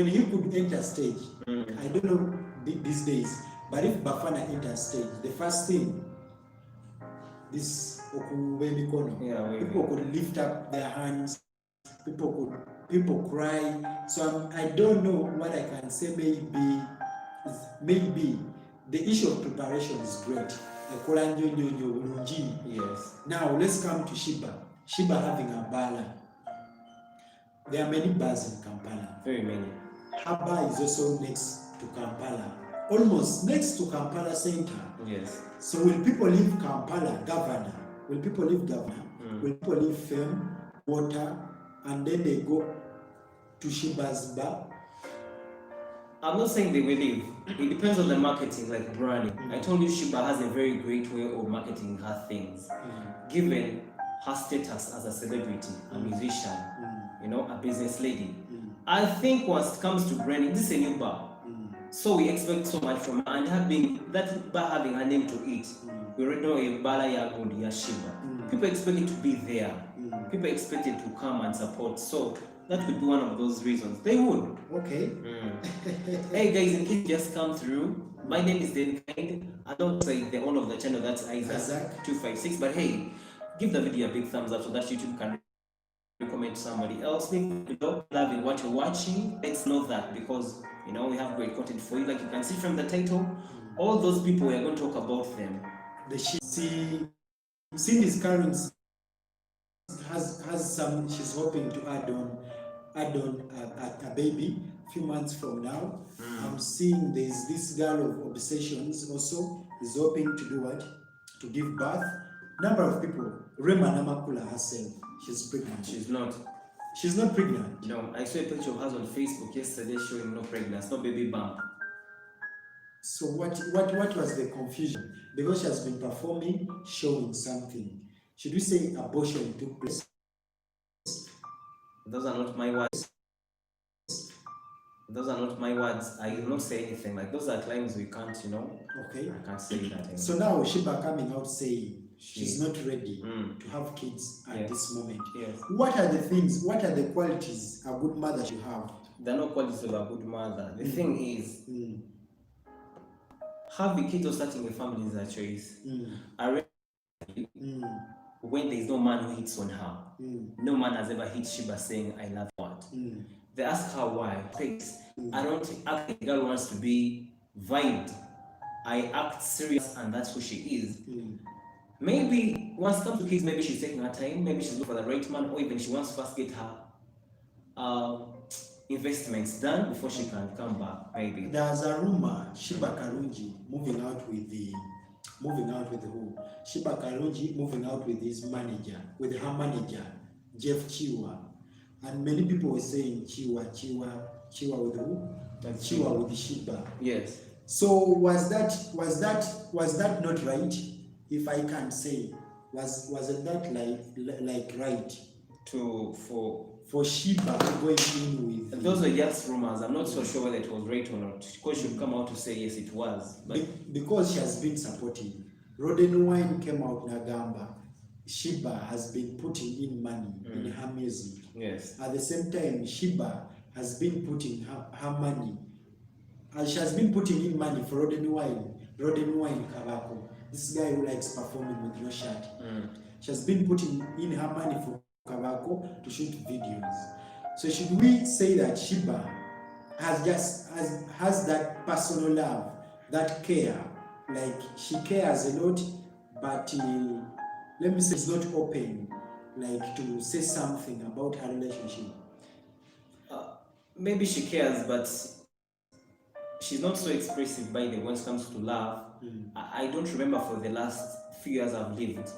S1: he could enter stage, I don't know these days, but if Bafana enters stage, the first thing, people could lift up their hands, people cry. So I don't know what I can say. Maybe the issue of preparation is great.
S2: Yes.
S1: Now let's come to Sheebah. Sheebah having a bar. There are many bars in Kampala.
S2: Very many.
S1: Her bar is also next to Kampala. Almost next to Kampala Center.
S2: Yes.
S1: So will people leave Kampala, Governor? Will people leave Governor? Will people leave Fame, Water, and then they go to Sheebah's bar?
S2: I'm not saying they will leave. It depends on the marketing, like branding. I told you Sheebah has a very great way of marketing her things. Given her status as a celebrity, a musician, a business lady. I think once it comes to branding, this is a new bar. So we expect so much from her, and that bar having her name to it. We already know a bar Sheebah. People expect it to be there. People expect it to come and support. So That could be one of those reasons. They would.
S1: Okay.
S2: Hey guys, in case you just come through, my name is Dan Kind. I don't say the owner of the channel, that's Isaac256. But hey, give the video a big thumbs up so that YouTube can recommend somebody else. Link below, loving what you're watching. Let's know that, because you know we have great content for you. Like you can see from the title, all those people we are going to talk about them.
S1: Cindy's current has some. She's hoping to add on a baby a few months from now. I'm seeing there's this girl of obsessions also is hoping to do what? To give birth. Number of people. Rema Namakula herself, she's pregnant.
S2: She's not.
S1: She's not pregnant.
S2: No, I saw a picture of her on Facebook yesterday showing no pregnancy, no baby bump.
S1: So what was the confusion? Because she has been performing, showing something. Should we say abortion took place?
S2: Those are not my words. Those are not my words. I will not say anything. Like those are claims we can't, you know.
S1: Okay.
S2: I can't say that anymore.
S1: So now Sheebah coming out saying she's not ready to have kids at this moment.
S2: Yes.
S1: What are the things? What are the qualities a good mother should have?
S2: There are no qualities of a good mother. The thing is, having kids or starting a family is a choice. When there is no man who hits on her, no man has ever hit Sheebah saying, I love what? They ask her why. I don't act like a girl wants to be vibed. I act serious and that's who she is. Maybe once it comes to kids, maybe she's taking her time, maybe she's looking for the right man, or even she wants to first get her investments done before she can come back, maybe.
S1: There's a rumor, Sheebah Karungi moving out with who? Sheebah Karungi moving out with his manager, with her manager, Jeff Chiwa. And many people were saying Chiwa with who? Chiwa with Sheebah.
S2: Yes.
S1: So was that not right? If I can say, wasn't that like right for Sheebah going in with?
S2: Those were just rumors. I'm not so sure whether it was right or not. Because she should come out to say yes, it was. But
S1: because she has been supporting. Roden Wine came out Nagamba. Sheebah has been putting in money in her music.
S2: Yes.
S1: At the same time, Sheebah has been putting her money. She has been putting in money for Roden Wine Kabako. This guy who likes performing with no shirt. She has been putting in her money for Kabako to shoot videos. So should we say that Sheebah has that personal love, that care, like she cares a lot, but let me say it's not open, like to say something about her relationship?
S2: Maybe she cares, but she's not so expressive by the when it comes to love. I don't remember for the last few years I've lived,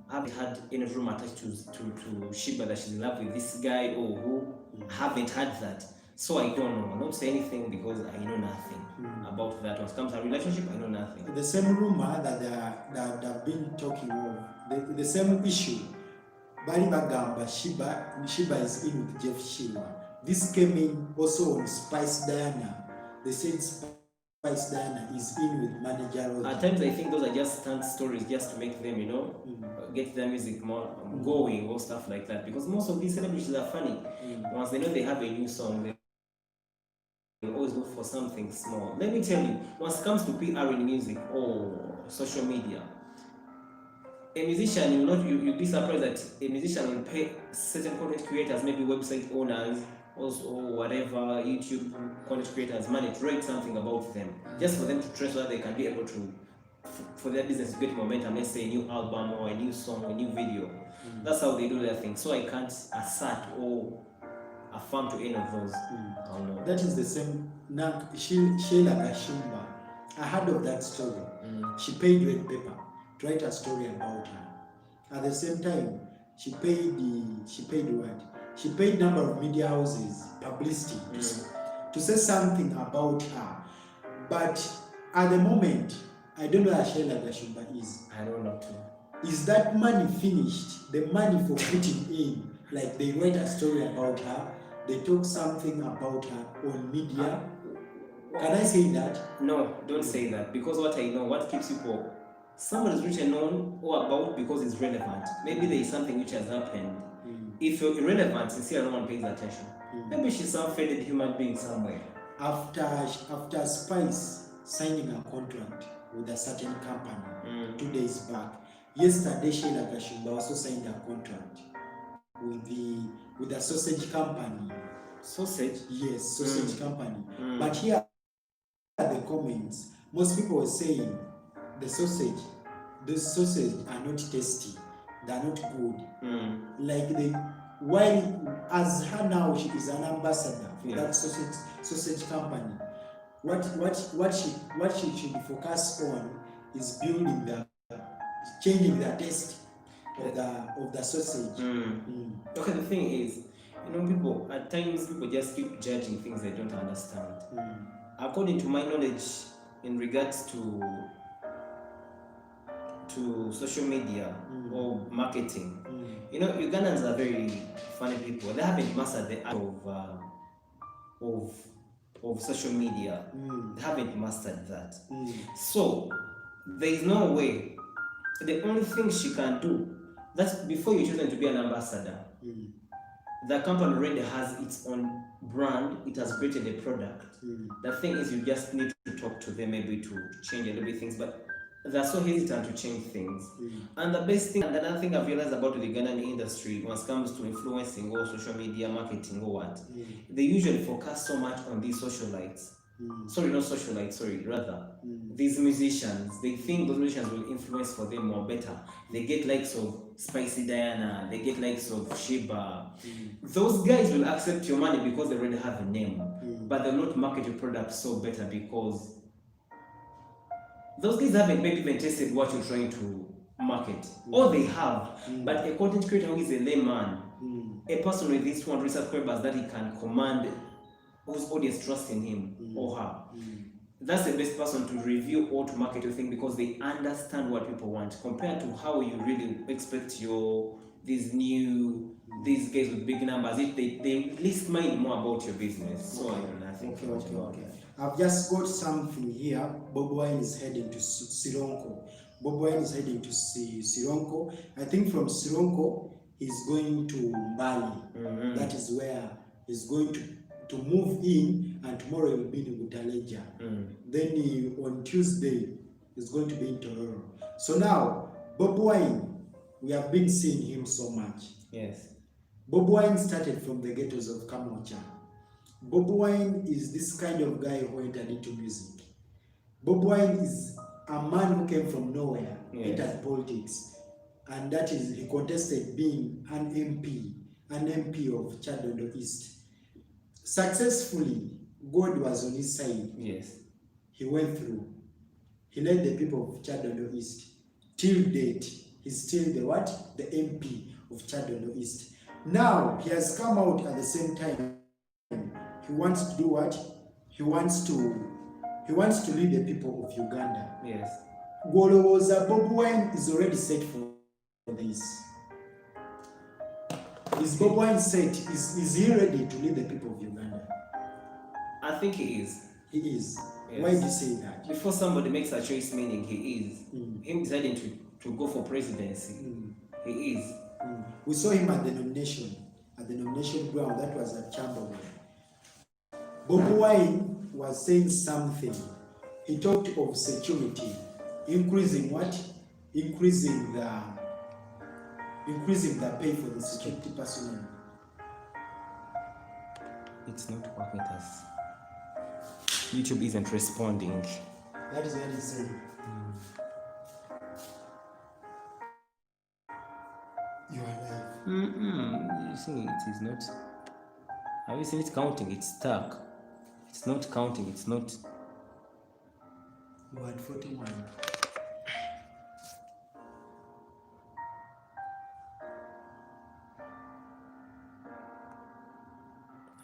S2: I haven't had any rumor attached to Sheebah that she's in love with this guy or who. I haven't had that. So I don't know. I don't say anything because I know nothing about that. When it comes to a relationship, I know nothing.
S1: The same rumor that they've been talking of, the same issue. Bali Bagamba, Sheebah is in with Jeff Chiwa. This came in also on Spice Diana. They said Spice Diana is in with manager Roger.
S2: At times I think those are just stunt stories just to make them, you know, get their music more going or stuff like that. Because most of these celebrities are funny. Once they know they have a new song, they always look for something small. Let me tell you, once it comes to PR in music or social media, a musician, you'll be surprised that a musician will pay certain content creators, maybe website owners, also whatever, YouTube content creators, money to write something about them, just for them to trust whether they can be able to, for their business to get momentum, let's say a new album or a new song or a new video. That's how they do their thing. So I can't assert or affirm to any of those.
S1: That is the same. Sheila Kashimba, I heard of that story. She paid Red Pepper to write a story about her. At the same time, she paid what? She paid number of media houses publicity to say something about her. But at the moment, I don't know where Sheila Kashimba is.
S2: I don't know too.
S1: Is that money finished? The money for putting in, like they write a story about her, they talk something about her on media. Can I say that?
S2: No, don't say that. Because what I know, what keeps people, someone is written on or about because it's relevant. Maybe there is something which has happened If you're irrelevant, sincerely, no one pays attention. Maybe she's some faded human being somewhere.
S1: After Spice signing a contract with a certain company 2 days back, yesterday Sheebah also signed a contract with a sausage company.
S2: Sausage?
S1: Yes, sausage company. But here are the comments. Most people were saying the sausage are not tasty. They are not good. Like while as her now she is an ambassador for that sausage company. What she should focus on is changing the taste of the sausage.
S2: Okay, the thing is, people at times just keep judging things they don't understand. According to my knowledge, in regards to social media or marketing, Ugandans are very funny people. They haven't mastered the art of social media. They haven't mastered that. So there is no way. The only thing she can do, that's before you choose to be an ambassador. The company already has its own brand. It has created a product. The thing is, you just need to talk to them maybe to change a little bit things, but they're so hesitant to change things. And the best thing, and another thing I've realized about the Ugandan industry when it comes to influencing or social media marketing or what, they usually focus so much on these socialites. Sorry, not socialites, sorry, rather. These musicians, they think those musicians will influence for them more better. They get likes of Spicy Diana, they get likes of Sheebah. Those guys will accept your money because they already have a name, but they'll not market your product so better because those guys haven't maybe even tested what you're trying to market. Or they have, but a content creator who is a layman, a person with these 200 subscribers that he can command, whose audience trusts in him or her, that's the best person to review or to market your thing because they understand what people want compared to how you really expect these guys with big numbers. If they at least mind more about your business. So I think
S1: okay. I've just got something here. Bobi Wine is heading to Sironko. Bobi Wine is heading to Sironko. I think from Sironko he's going to Mbale. That is where he's going to move in, and tomorrow he will be in Butaleja. Then on Tuesday he's going to be in Tororo. So now Bobi Wine, we have been seeing him so much.
S2: Yes.
S1: Bobi Wine started from the ghettos of Kamocha. Bobi Wine is this kind of guy who entered into music. Bobi Wine is a man who came from nowhere, entered politics, and that is he contested being an MP of Chadondo East. Successfully, God was on his side.
S2: Yes.
S1: He went through. He led the people of Chadondo East. Till date, he's still the MP of Chadondo East. Now, he has come out at the same time. He wants to do what? He wants to lead the people of Uganda.
S2: Yes.
S1: Golowoza Bobi Wine is already set for this. Is Bobi Wine set? Is he ready to lead the people of Uganda?
S2: I think he is.
S1: He is.
S2: Yes.
S1: Why do you say that?
S2: Before somebody makes a choice, meaning he is. Him deciding to go for presidency. He is.
S1: We saw him at the nomination ground. That was at Chamberlain. Bobi Wine was saying something. He talked of security, increasing what? Increasing the pay for the security personnel.
S2: It's not working as YouTube isn't responding.
S1: That is what he said. You are live.
S2: You see, it is not. Have you seen it counting? It's stuck. It's not counting. It's not.
S1: You are at 41.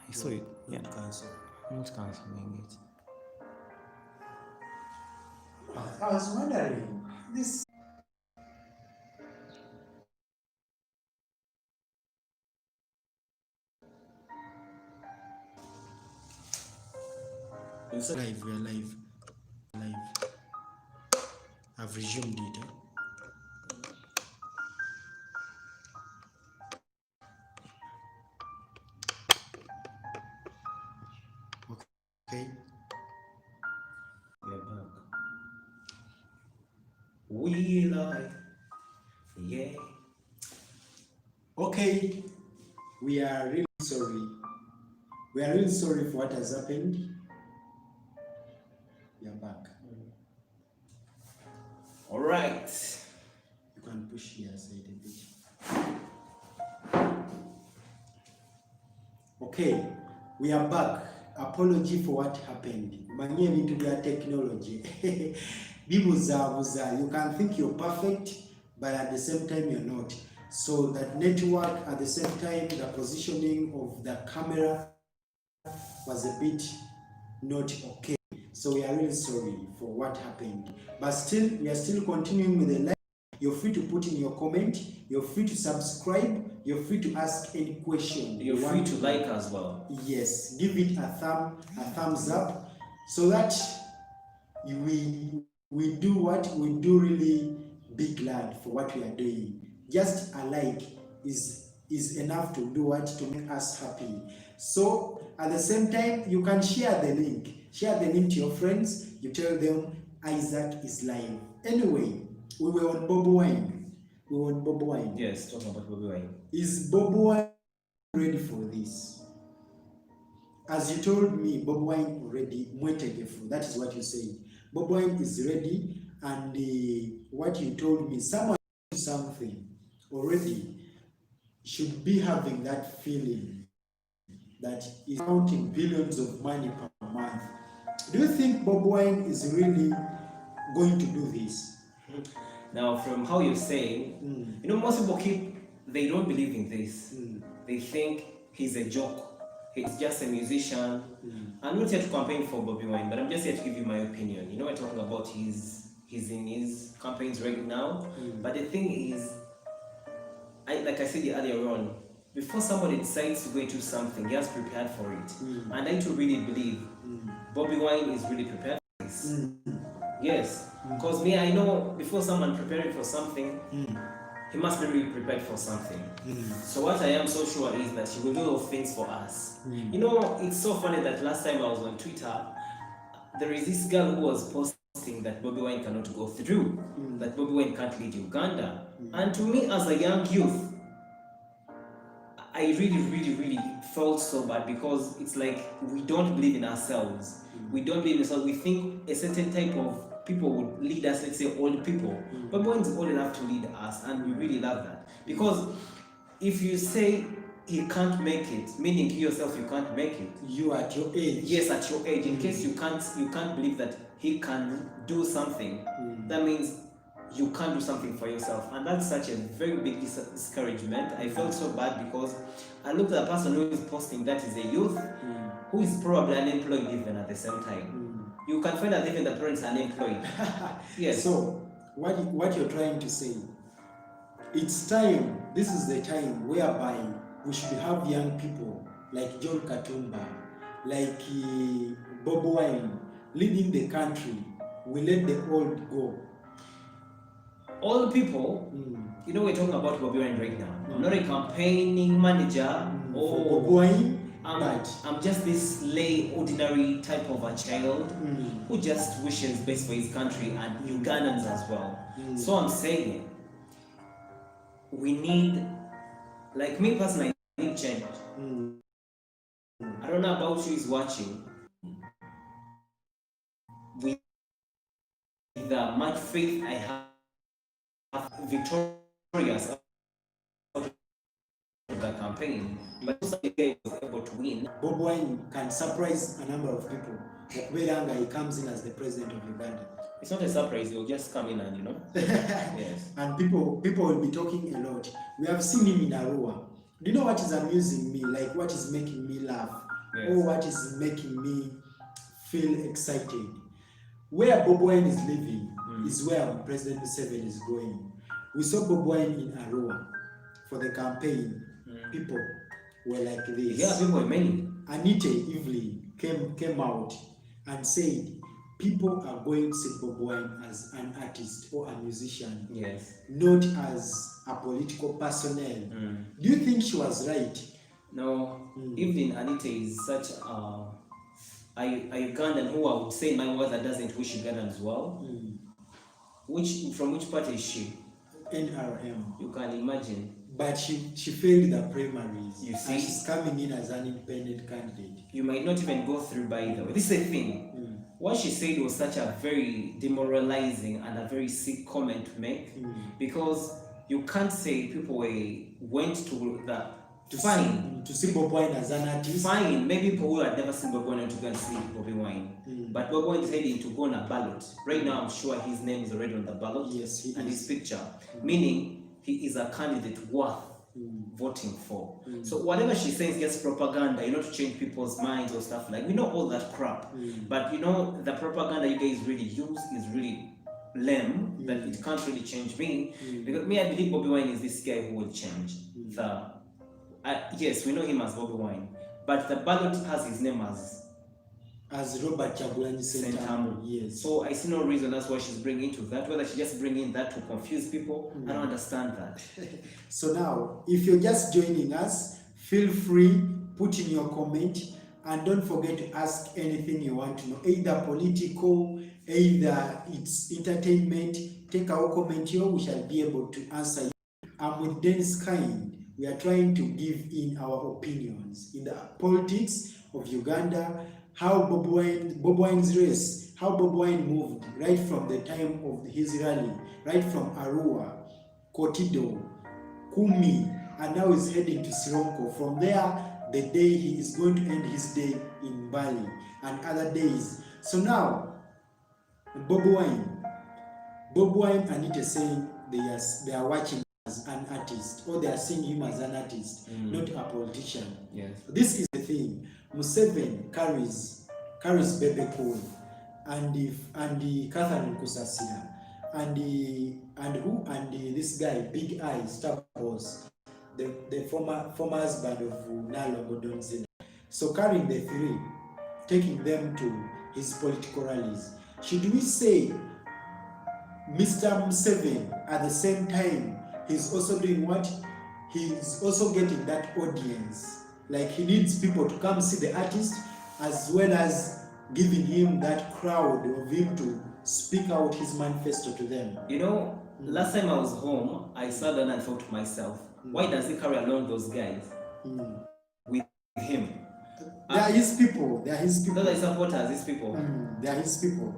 S2: I saw it. Yeah.
S1: Cancel.
S2: I'm not canceling it.
S1: I was wondering this. Live, we are live. I've resumed it.
S2: We lie. Yeah.
S1: Okay, we are really sorry. We are really sorry for what has happened. We are back.
S2: All right.
S1: You can push here side a bit. Okay, we are back. Apology for what happened. Manye bintu bya technology. Bibuzabuza. You can think you're perfect, but at the same time you're not. So that network, at the same time, the positioning of the camera was a bit not okay. So we are really sorry for what happened. But still, we are still continuing with the live. You're free to put in your comment. You're free to subscribe. You're free to ask any question.
S2: You're free to like as well.
S1: Yes, give it a thumbs up, so that we do what we do. Really be glad for what we are doing. Just a like is enough to do what to make us happy. So at the same time, you can share the link. Share the link to your friends. You tell them Isaac is live. Anyway, we were on Bobi Wine. We were on Bobi Wine.
S2: Yes, talking about Bobi Wine.
S1: Is Bobi Wine ready for this? As you told me, Bobi Wine already mwetegefu. That is what you said. Bobi Wine is ready, and what you told me, someone something already should be having that feeling that is counting billions of money per month. Do you think Bobi Wine is really going to do this?
S2: Now, from how you're saying, you know, most people they don't believe in this. They think he's a joke. He's just a musician. I'm not here to campaign for Bobi Wine, but I'm just here to give you my opinion. You know, we're talking about he's in his campaigns right now. But the thing is, like I said earlier on, before somebody decides to go into something, he has prepared for it. And I too really believe Bobi Wine is really prepared for this. Yes, because me, I know before someone preparing for something, he must be really prepared for something. So what I am so sure is that he will do those things for us. You know, it's so funny that last time I was on Twitter, there is this girl who was posting that Bobi Wine cannot go through, that Bobi Wine can't lead Uganda. And to me, as a young youth, I really felt so bad, because it's like we don't believe in ourselves. We don't believe in ourselves. We think a certain type of people would lead us, let's say old people. But Bobi is old enough to lead us, and we really love that. Because if you say he can't make it, meaning you yourself you can't make it.
S1: You at your age.
S2: Yes, at your age. In case you can't believe that he can do something, that means you can't do something for yourself. And that's such a very big discouragement. I felt so bad, because I looked at the person who is posting that is a youth who is probably unemployed even at the same time. You can find that even the parents are unemployed. Yes.
S1: So what you're trying to say, it's time, this is the time whereby we should have young people like John Katumba, like Bobi Wine leading the country. We let the old go.
S2: Old people, you know, we're talking about Bobi Wine right now. I'm not a campaigning manager or
S1: Bobi Wine.
S2: I'm just this lay, ordinary type of a child who just wishes best for his country and Ugandans as well. So I'm saying, we need, like me personally, I need change. I don't know about you who's watching. With the much faith I have, victorious the campaign, but also he was able to win.
S1: Bobi Wine can surprise a number of people. Like he comes in as the president of Uganda.
S2: It's not a surprise, he'll just come in and, you know. Yes.
S1: And people will be talking a lot. We have seen him in Arua. Do you know what is amusing me? Like what is making me laugh?
S2: Yes.
S1: Or what is making me feel excited? Where Bobi Wine is living is where President Museveni is going. We saw Bobi Wine in Arua for the campaign. People were like this.
S2: Yeah, people were many.
S1: Anita Evelyn came out and said, people are going to see Bobi Wine as an artist or a musician,
S2: Yes,
S1: not as a political personnel. Do you think she was right?
S2: No, even Anita is such a Ugandan who I would say in my words that doesn't wish Ugandans well. From which party is she?
S1: NRM.
S2: You can imagine.
S1: But she failed the primaries.
S2: You see?
S1: And she's coming in as an independent candidate.
S2: You might not even go through, by the way. This is the thing. What she said was such a very demoralizing and a very sick comment to make, because you can't say people went to the
S1: to see Bobi Wine as an artist.
S2: Fine, maybe people who had never seen Bobi Wine to go and see Bobi Wine. But Bobi Wine is heading to go on a ballot. Right now, I'm sure his name is already on the ballot.
S1: Yes, he
S2: and
S1: is.
S2: His picture, meaning he is a candidate worth voting for. So whatever she says gets propaganda, to change people's minds or stuff like. We know all that crap, but the propaganda you guys really use is really lame. That it can't really change me, because I believe Bobi Wine is this guy who will change yes, we know him as Bobi Wine, but the ballot has his name as
S1: Robert Chagulanyi Sentamu. Yes.
S2: So I see no reason that's why she's bringing to that. Whether she just bringing that to confuse people, I don't understand that.
S1: So now, if you're just joining us, feel free, put in your comment, and don't forget to ask anything you want to know, either political, either it's entertainment. Take our comment here, we shall be able to answer you. I'm with Dennis Kind. We are trying to give in our opinions in the politics of Uganda, how Bobi Wine's race, how Bobi Wine moved right from the time of his rally, right from Arua, Kotido, Kumi, and now he's heading to Sironko. From there, the day he is going to end his day in Mbale and other days. So now, Bobi Wine and it is saying they are watching as an artist, or they are seeing him as an artist, not a politician.
S2: Yes.
S1: This is the thing. Museveni carries Bebe cool, and the Catherine Kusasira, and this guy Big Eye Star Boss, the former husband of Nalo Godonzina. So carrying the three, taking them to his political rallies. Should we say Mr. Museveni at the same time he's also doing what? He's also getting that audience. Like he needs people to come see the artist, as well as giving him that crowd of him to speak out his manifesto to them.
S2: Last time I was home, I sat down and thought to myself, why does he carry along those guys with him?
S1: They are his people.
S2: Those are his supporters, his people.
S1: They are his people.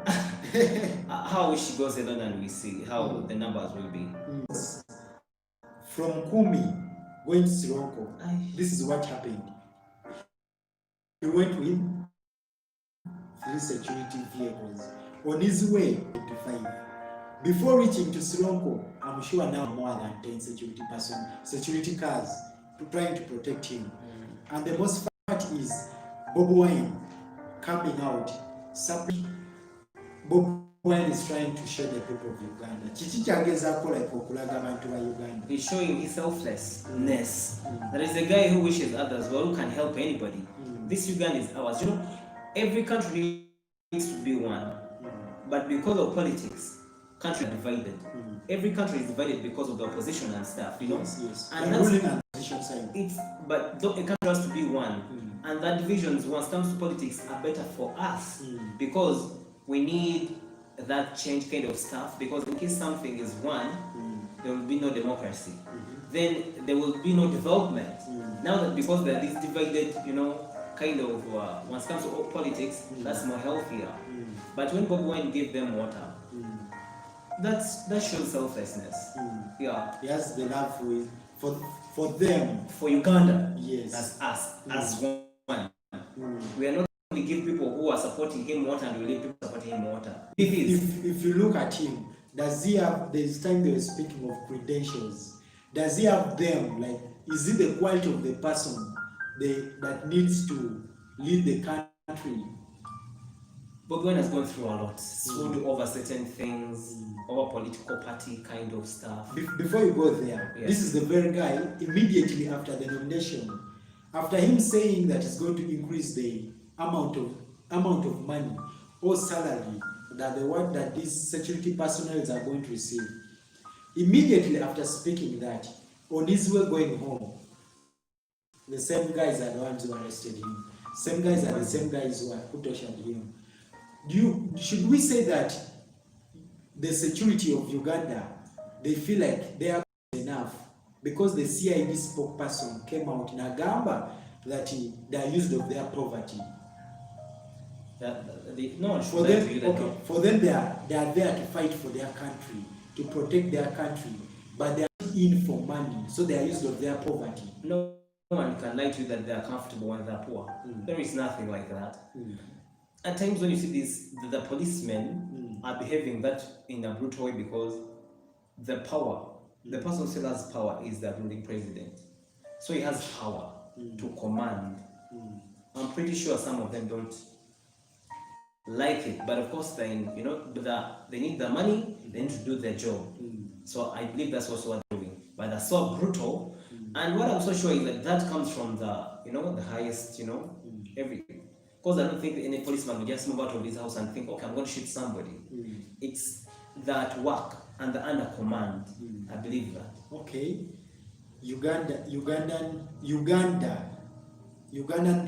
S2: How wish he goes alone and we see how the numbers will be.
S1: From Kumi going to Sironko, this is what happened. He went with 3 security vehicles on his way to 5. Before reaching to Sironko, I'm sure now more than 10 security cars trying to protect him. And the most part is Bobi Wine coming out. Bobi Wine is trying to show the people of Uganda.
S2: He's showing his selflessness. There is a guy who wishes others well, who can help anybody. This Uganda is ours. Every country needs to be one. But because of politics, countries are divided. Every country is divided because of the opposition and stuff,
S1: Yes.
S2: And that's but a country has to be one. And that divisions, once it comes to politics, are better for us because we need that change kind of stuff. Because in case something is one, there will be no democracy. Then there will be no development. Now that because there is divided, kind of once it comes to politics, that's more healthier. But when Bobi Wine gave them water, that shows selflessness. Yeah.
S1: He has the love for them.
S2: For Uganda.
S1: Yes.
S2: As us. As one. We are not going to give people who are supporting him water and we leave people supporting him water.
S1: If you look at him, does he have, there's time they were speaking of credentials. Does he have them? Like, is it the quality of the person that needs to lead the country?
S2: Bobi Wine has gone through a lot. Swooned over certain things, over political party kind of stuff.
S1: Before you go there, This is the very guy, immediately after the nomination, after him saying that he's going to increase the amount of money or salary that these security personnel are going to receive. Immediately after speaking that, on his way going home, the same guys are the ones who arrested him. Same guys are the same guys who tortured him. Should we say that the security of Uganda, they feel like they are enough because the CID spokesperson came out in Agamba that they are used of their poverty. For them, they are there to fight for their country, to protect their country, but they are in for money, so they are used of their poverty.
S2: No one can lie to you that they are comfortable when they are poor. There is nothing like that. At times when you see this, the policemen are behaving that in a brutal way because the power, the person who still has power is the ruling president. So he has power to command. I'm pretty sure some of them don't like it, but of course they need the money, they need to do their job. So I believe that's also what they're doing. But they're so brutal. And what I'm so sure is that comes from the highest, everything. Because I don't think any policeman will just move out of his house and think, okay, I'm going to shoot somebody. It's that work and the under command. I believe that.
S1: Okay. Ugandan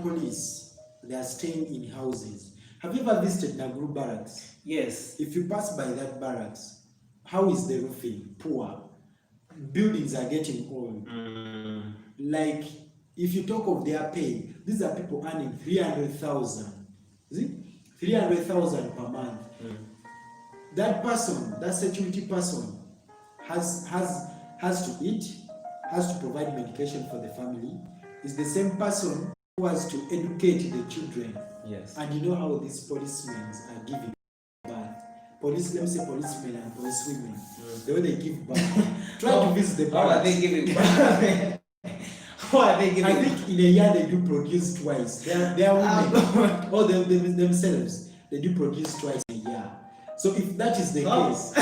S1: police, they are staying in houses. Have you ever visited Naguru barracks?
S2: Yes.
S1: If you pass by that barracks, how is the roofing? Poor. Buildings are getting old. Like, if you talk of their pay, these are people earning 300,000. Is it? 300,000 per month. That person, that security person, has to eat, has to provide medication for the family. Is the same person who has to educate the children.
S2: Yes.
S1: And you know how these policemen are giving birth. Let me say policemen and policewomen. The way they give birth. Try to visit the barracks.
S2: How are they giving birth? How are they giving
S1: I think in a year they do produce twice. They are women. Or themselves. They do produce twice a year. So if that is the case,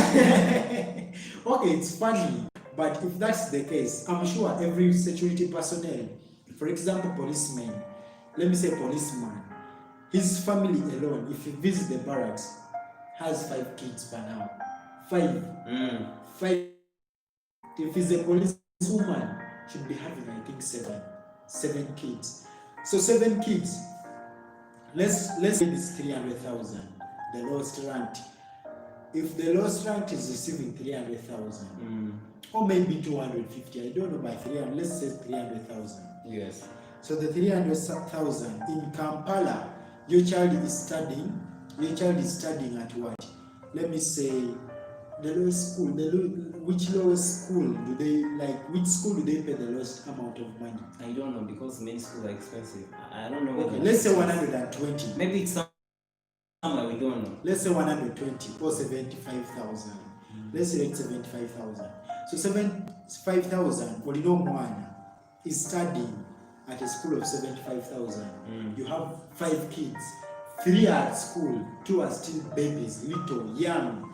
S1: okay, it's funny. But if that's the case, I'm sure every security personnel, for example, policemen, let me say policeman, his family alone, if he visits the barracks, has 5 kids per now. 5. 5. If he's a policewoman, should be having, I think, 7 kids. So 7 kids. Let's say this 300,000, the lowest ranked. If the lowest ranked is receiving 300,000, or maybe 250, I don't know by 300. Let's say 300,000.
S2: Yes.
S1: So the 300,000 in Kampala, your child is studying. Your child is studying at what? Let me say the lowest school. Which lowest school do they like? Which school do they pay the lowest amount of money?
S2: I don't know because many schools are expensive. I don't know.
S1: Okay, let's say 120.
S2: Maybe it's somewhere we don't know.
S1: Let's say 120 or 75,000. Let's say it's 75,000. So 75,000. Mwana is studying at a school of 75,000. You have 5 kids. 3 are at school. 2 are still babies, little, young.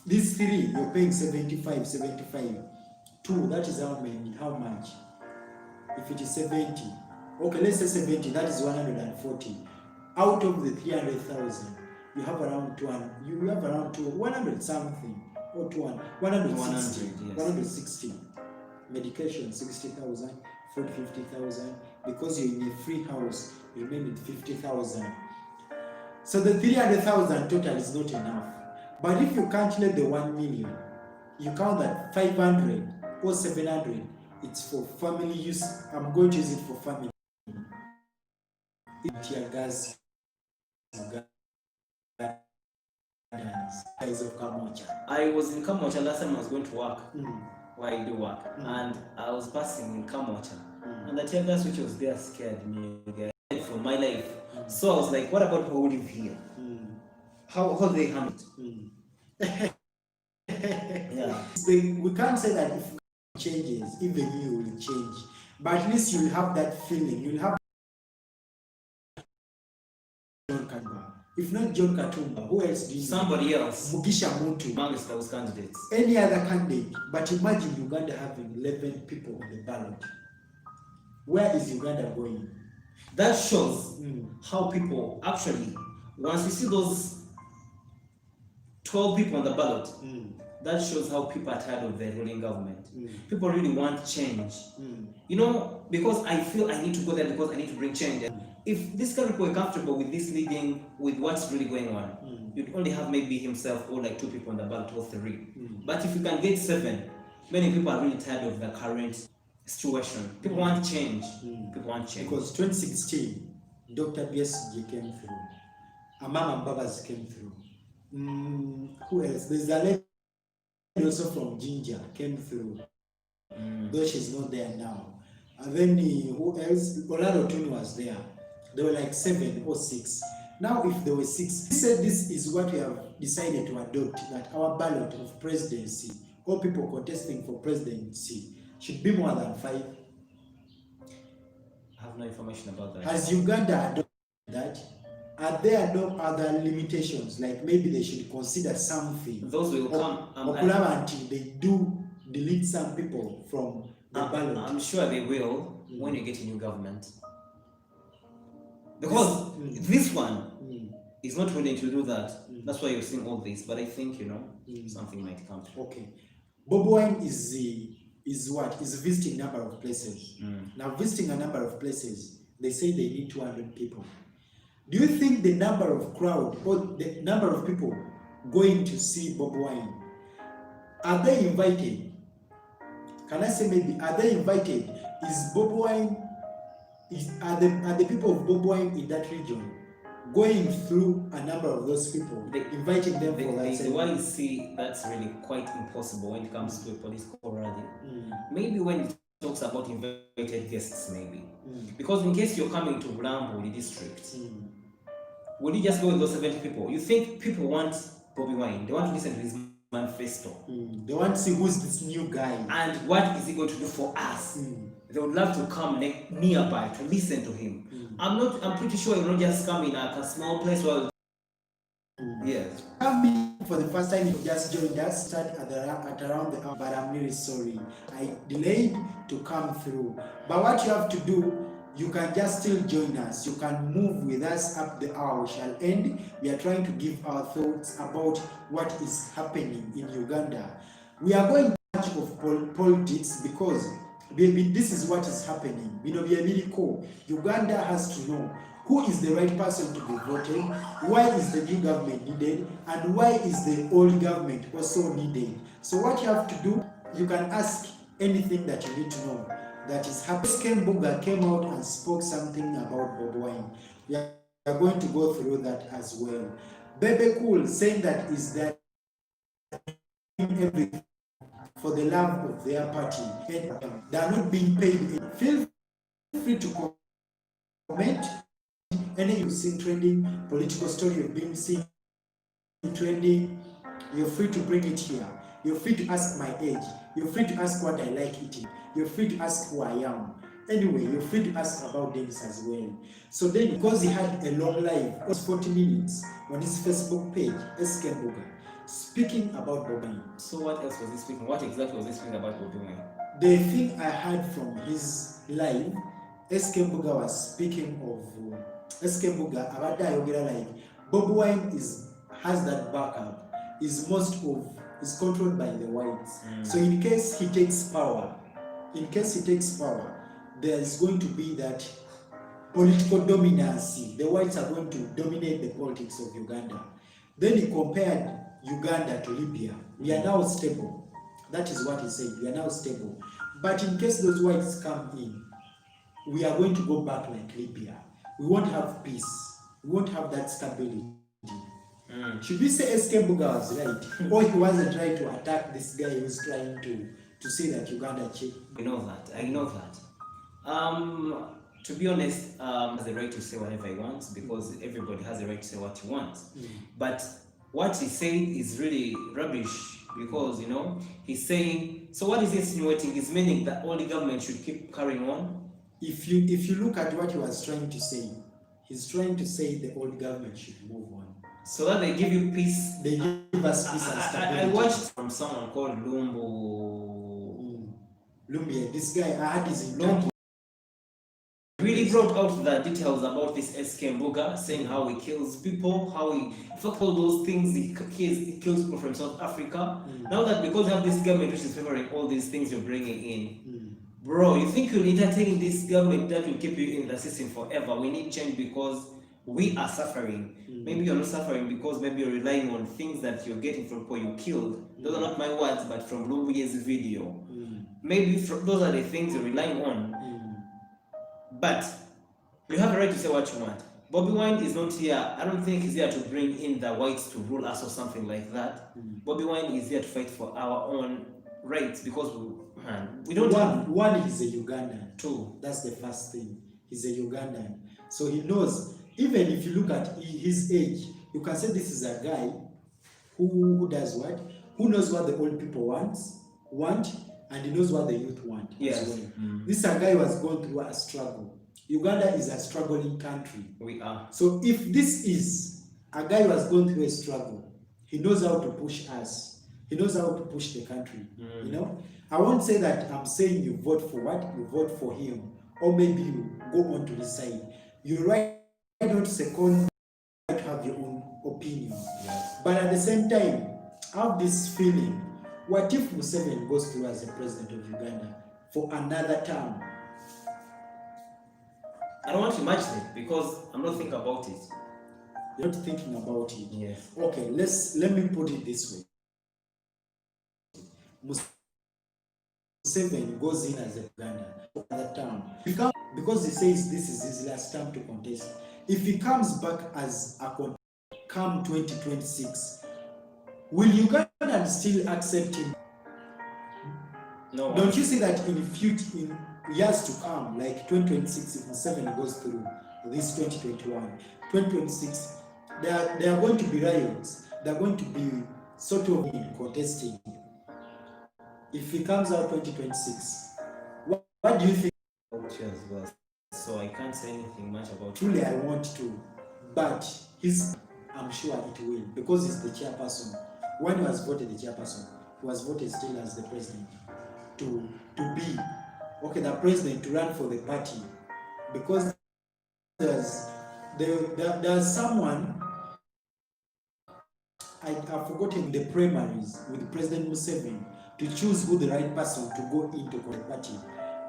S1: These 3, you're paying 75. 2, that is how many? How much? If it is 70, okay, let's say 70, that is 140. Out of the 300,000, you have around 200. You have around 100 something or 200, 160. Yes. 160. Medication 60,000, food 50,000. Because you're in a free house, you remain with 50,000. So the 300,000 total is not enough. But if you calculate the 1 million, you count that 500 or 700, it's for family use. I'm going to use it for family. Tear gas, guys of Kamocha.
S2: I was in Kamocha last time I was going to work. Where I do work. And I was passing in Kamocha. And the tear gas which was there scared me for my life. So I was like, what about people who live here? How they handle it? Yeah.
S1: We can't say that if it changes, even you will change. But at least you'll have that feeling. You'll have John Katumba. If not John Katumba, who else do you
S2: Somebody else.
S1: Mugisha Muntu.
S2: Amongst those candidates.
S1: Any other candidate. But imagine Uganda having 11 people on the ballot. Where is Uganda going?
S2: That shows how people actually, once you see those 12 people on the ballot, that shows how people are tired of the ruling government. People really want change. You know, because I feel I need to go there because I need to bring change. if this kind of people were comfortable with this leading, with what's really going on, you'd only have maybe himself or like 2 people on the ballot or 3. But if you can get 7, many people are really tired of the current situation. People want change. People want change.
S1: Because 2016, Dr. BSG came through. Amama Babas came through. Who else? There's a lady also from Ginger came through. Though she's not there now. And then who else? Olaro Tun was there. There were like 7 or 6. Now if there were 6, he said this is what we have decided to adopt, that our ballot of presidency, all people contesting for presidency, should be more than 5.
S2: I have no information about that.
S1: Has Uganda adopted that? Are there no other limitations? Like maybe they should consider something.
S2: Those will come.
S1: Until they do delete some people from the ballot.
S2: I'm sure they will when you get a new government. Because this one is not willing to do that. That's why you're seeing all this. But I think, something might come through.
S1: Okay. Bobi Wine is what? Is visiting a number of places. Now visiting a number of places, they say they need 200 people. Do you think the number of crowd or the number of people going to see Bobi Wine, are they invited? Can I say maybe, are they invited? Is Bobi Wine, are the people of Bobi Wine in that region going through a number of those people, inviting them for that?
S2: The one you see, that's really quite impossible when it comes to a political rally. Maybe when it talks about invited guests, maybe. Because in case you're coming to Ramboli district, will you just go with those 70 people? You think people want Bobi Wine, they want to listen to his manifesto.
S1: They want to see who's this new guy.
S2: And what is he going to do for us? They would love to come nearby to listen to him. I'm pretty sure he will not just come in a small place where yes.
S1: Coming for the first time, you just joined us, start at around the hour, but I'm really sorry. I delayed to come through. But what you have to do, you can just still join us. You can move with us up the hour. We shall end. We are trying to give our thoughts about what is happening in Uganda. We are going much of politics because this is what is happening. Uganda has to know who is the right person to be voted, why is the new government needed, and why is the old government also needed. So what you have to do, you can ask anything that you need to know that is happening. Sheebah came out and spoke something about Bobi Wine. We are going to go through that as well. Bebe Cool saying that is that everything for the love of their party and they are not being paid. Feel free to comment any you've seen trending, political story you've been seeing trending. You're free to bring it here. You're free to ask my age. You're free to ask what I like eating. You're free to ask who I am. Anyway, you're free to ask about Dennis as well. So then, because he had a long live, it was 40 minutes on his Facebook page, Sheebah, speaking about Bobi.
S2: So what else was he speaking? What exactly was he speaking about Bobi?
S1: The thing I heard from his live, Sheebah was speaking of Sheebah about like Bobi Wine has that backup. Is controlled by the whites. So in case he takes power, there is going to be that political dominancy. The whites are going to dominate the politics of Uganda. Then he compared Uganda to Libya. We are now stable. That is what he said. We are now stable. But in case those whites come in, we are going to go back like Libya. We won't have peace. We won't have that stability. Should we say Sheebah was right? Or he wasn't trying to attack this guy who's trying to say that Uganda cheated?
S2: I know that. To be honest, has the right to say whatever he wants because everybody has the right to say what he wants. But what he said is really rubbish because he's saying. So what is he insinuating? Is meaning that all the government should keep carrying on.
S1: If you look at what he was trying to say, he's trying to say the old government should move on.
S2: So that they give you peace.
S1: They give us peace and stability.
S2: I watched from someone called Lumbu.
S1: Lumbi, this guy, I had his Lumbu.
S2: Really brought out the details about this Sheebah, saying how he kills people, how he, fuck all those things, he kills people from South Africa. Now that because you have this government which is favoring all these things you're bringing in, Bro, you think you'll entertain this government that will keep you in the system forever? We need change because we are suffering. Maybe you're not suffering because maybe you're relying on things that you're getting from people you killed. Those are not my words, but from Lumbuye's video. Maybe those are the things you're relying on. But you have a right to say what you want. Bobi Wine is not here. I don't think he's here to bring in the whites to rule us or something like that. Bobi Wine is here to fight for our own rights because we don't
S1: one he's a Ugandan.
S2: Two.
S1: That's the first thing. He's a Ugandan. So he knows, even if you look at his age, you can say this is a guy who does what? Who knows what the old people want, and he knows what the youth want as well. This is a guy who has gone through a struggle. Uganda is a struggling country.
S2: We are.
S1: So if this is a guy who has gone through a struggle, he knows how to push us. He knows how to push the country. You know, I won't say that I'm saying you vote for what, you vote for him, or maybe you go on to decide. You're right not to second, to have your own opinion. But at the same time, I have this feeling, what if Museveni goes through as the president of Uganda for another term?
S2: I don't want to imagine it because I'm not thinking about it.
S1: You're not thinking about it?
S2: Yes.
S1: Okay, let me put it this way. Museveni goes in as a Uganda for another term. Because he says this is his last term to contest. If he comes back as a contestant come 2026, will Uganda still accept him?
S2: No.
S1: Don't you see that in years to come, like 2026, if Museveni goes through this 2021, 2026, there are going to be riots. There are going to be sort of contesting. If he comes out 2026, what do you think?
S2: So I can't say anything much about it.
S1: Truly, I want to, but I'm sure it will, because he's the chairperson. When he was voted the chairperson, he was voted still as the president to be, the president, to run for the party, because there's someone, I've forgotten the primaries with President Museveni to choose who the right person to go into the party.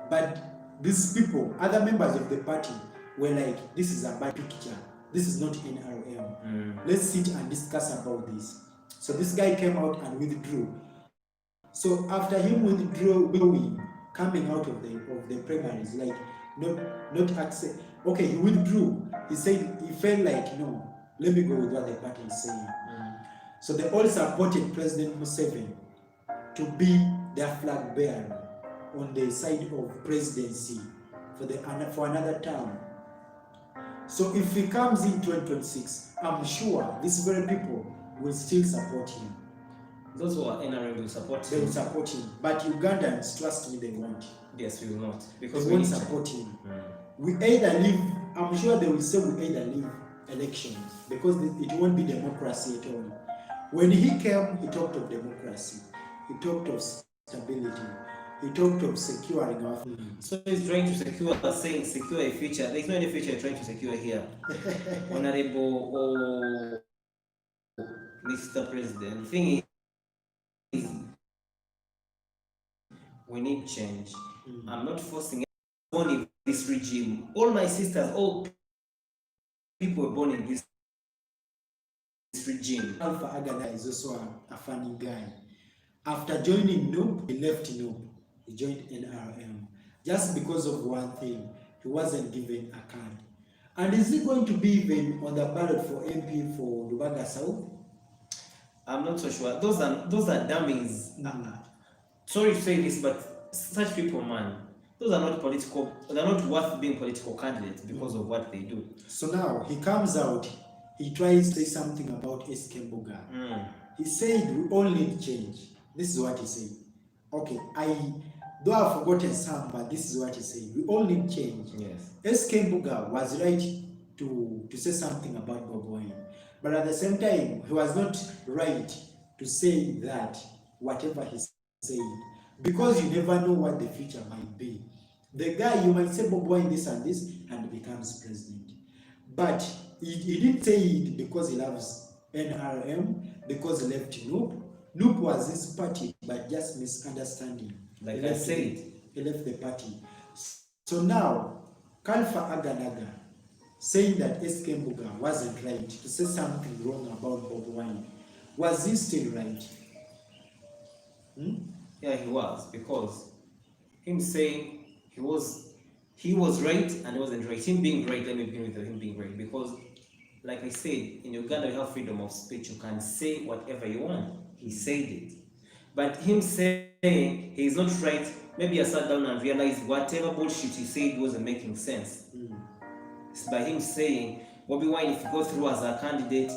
S1: But these people, other members of the party, were like, this is a bad picture. This is not NRM. Let's sit and discuss about this. So this guy came out and withdrew. So after him withdrawing, coming out of the primaries, like not accept. Okay, he withdrew. He said he felt like, no, let me go with what the party is saying. So they all supported President Museveni to be their flag bearer on the side of presidency for another term. So if he comes in 2026, I'm sure these very people will still support him.
S2: Those who are NRM will support him.
S1: They will support him. But Ugandans, trust me, they won't.
S2: Yes, we will not. Because
S1: they won't support him. We either leave, I'm sure they will say we either leave elections, because it won't be democracy at all. When he came, he talked of democracy. He talked of stability. He talked of securing our future.
S2: So he's trying to secure a future. There's no any future you're trying to secure here. Honorable Mr. President, the thing is, we need change. I'm not forcing anyone in this regime. All my sisters, all people were born in this regime.
S1: Alpha Agada is also a funny guy. After joining NUP, he left NUP. He joined NRM. Just because of one thing, he wasn't given a card. And is he going to be even on the ballot for MP for Lubaga South?
S2: I'm not so sure. Those are dummies. Sorry to say this, but such people, man, those are not political. They're not worth being political candidates because of what they do.
S1: So now he comes out. He tries to say something about Skemboga. He said we all need change. This is what he said. Okay, though I've forgotten some, but this is what he said. We all need change.
S2: Yes.
S1: Skemboga was right to say something about Bobi Wine, but at the same time, he was not right to say that whatever he said, because you never know what the future might be. The guy, you might say Bobi Wine this and this, and becomes president. But he didn't say it because he loves NRM, because he left NUP. NUP was his party, but just misunderstanding.
S2: Like I said,
S1: He left the party. So now, Kalfa Aganaga saying that SK Mbuga wasn't right, to say something wrong about Bobi Wine. Was he still right?
S2: Yeah, he was, because him saying he was right and he wasn't right. Him being right, let me begin with him being right, because like I said, in Uganda you have freedom of speech. You can say whatever you want. He said it. But him saying he's not right, maybe I sat down and realized whatever bullshit he said wasn't making sense. It's by him saying, Bobi Wine, if you go through as a candidate,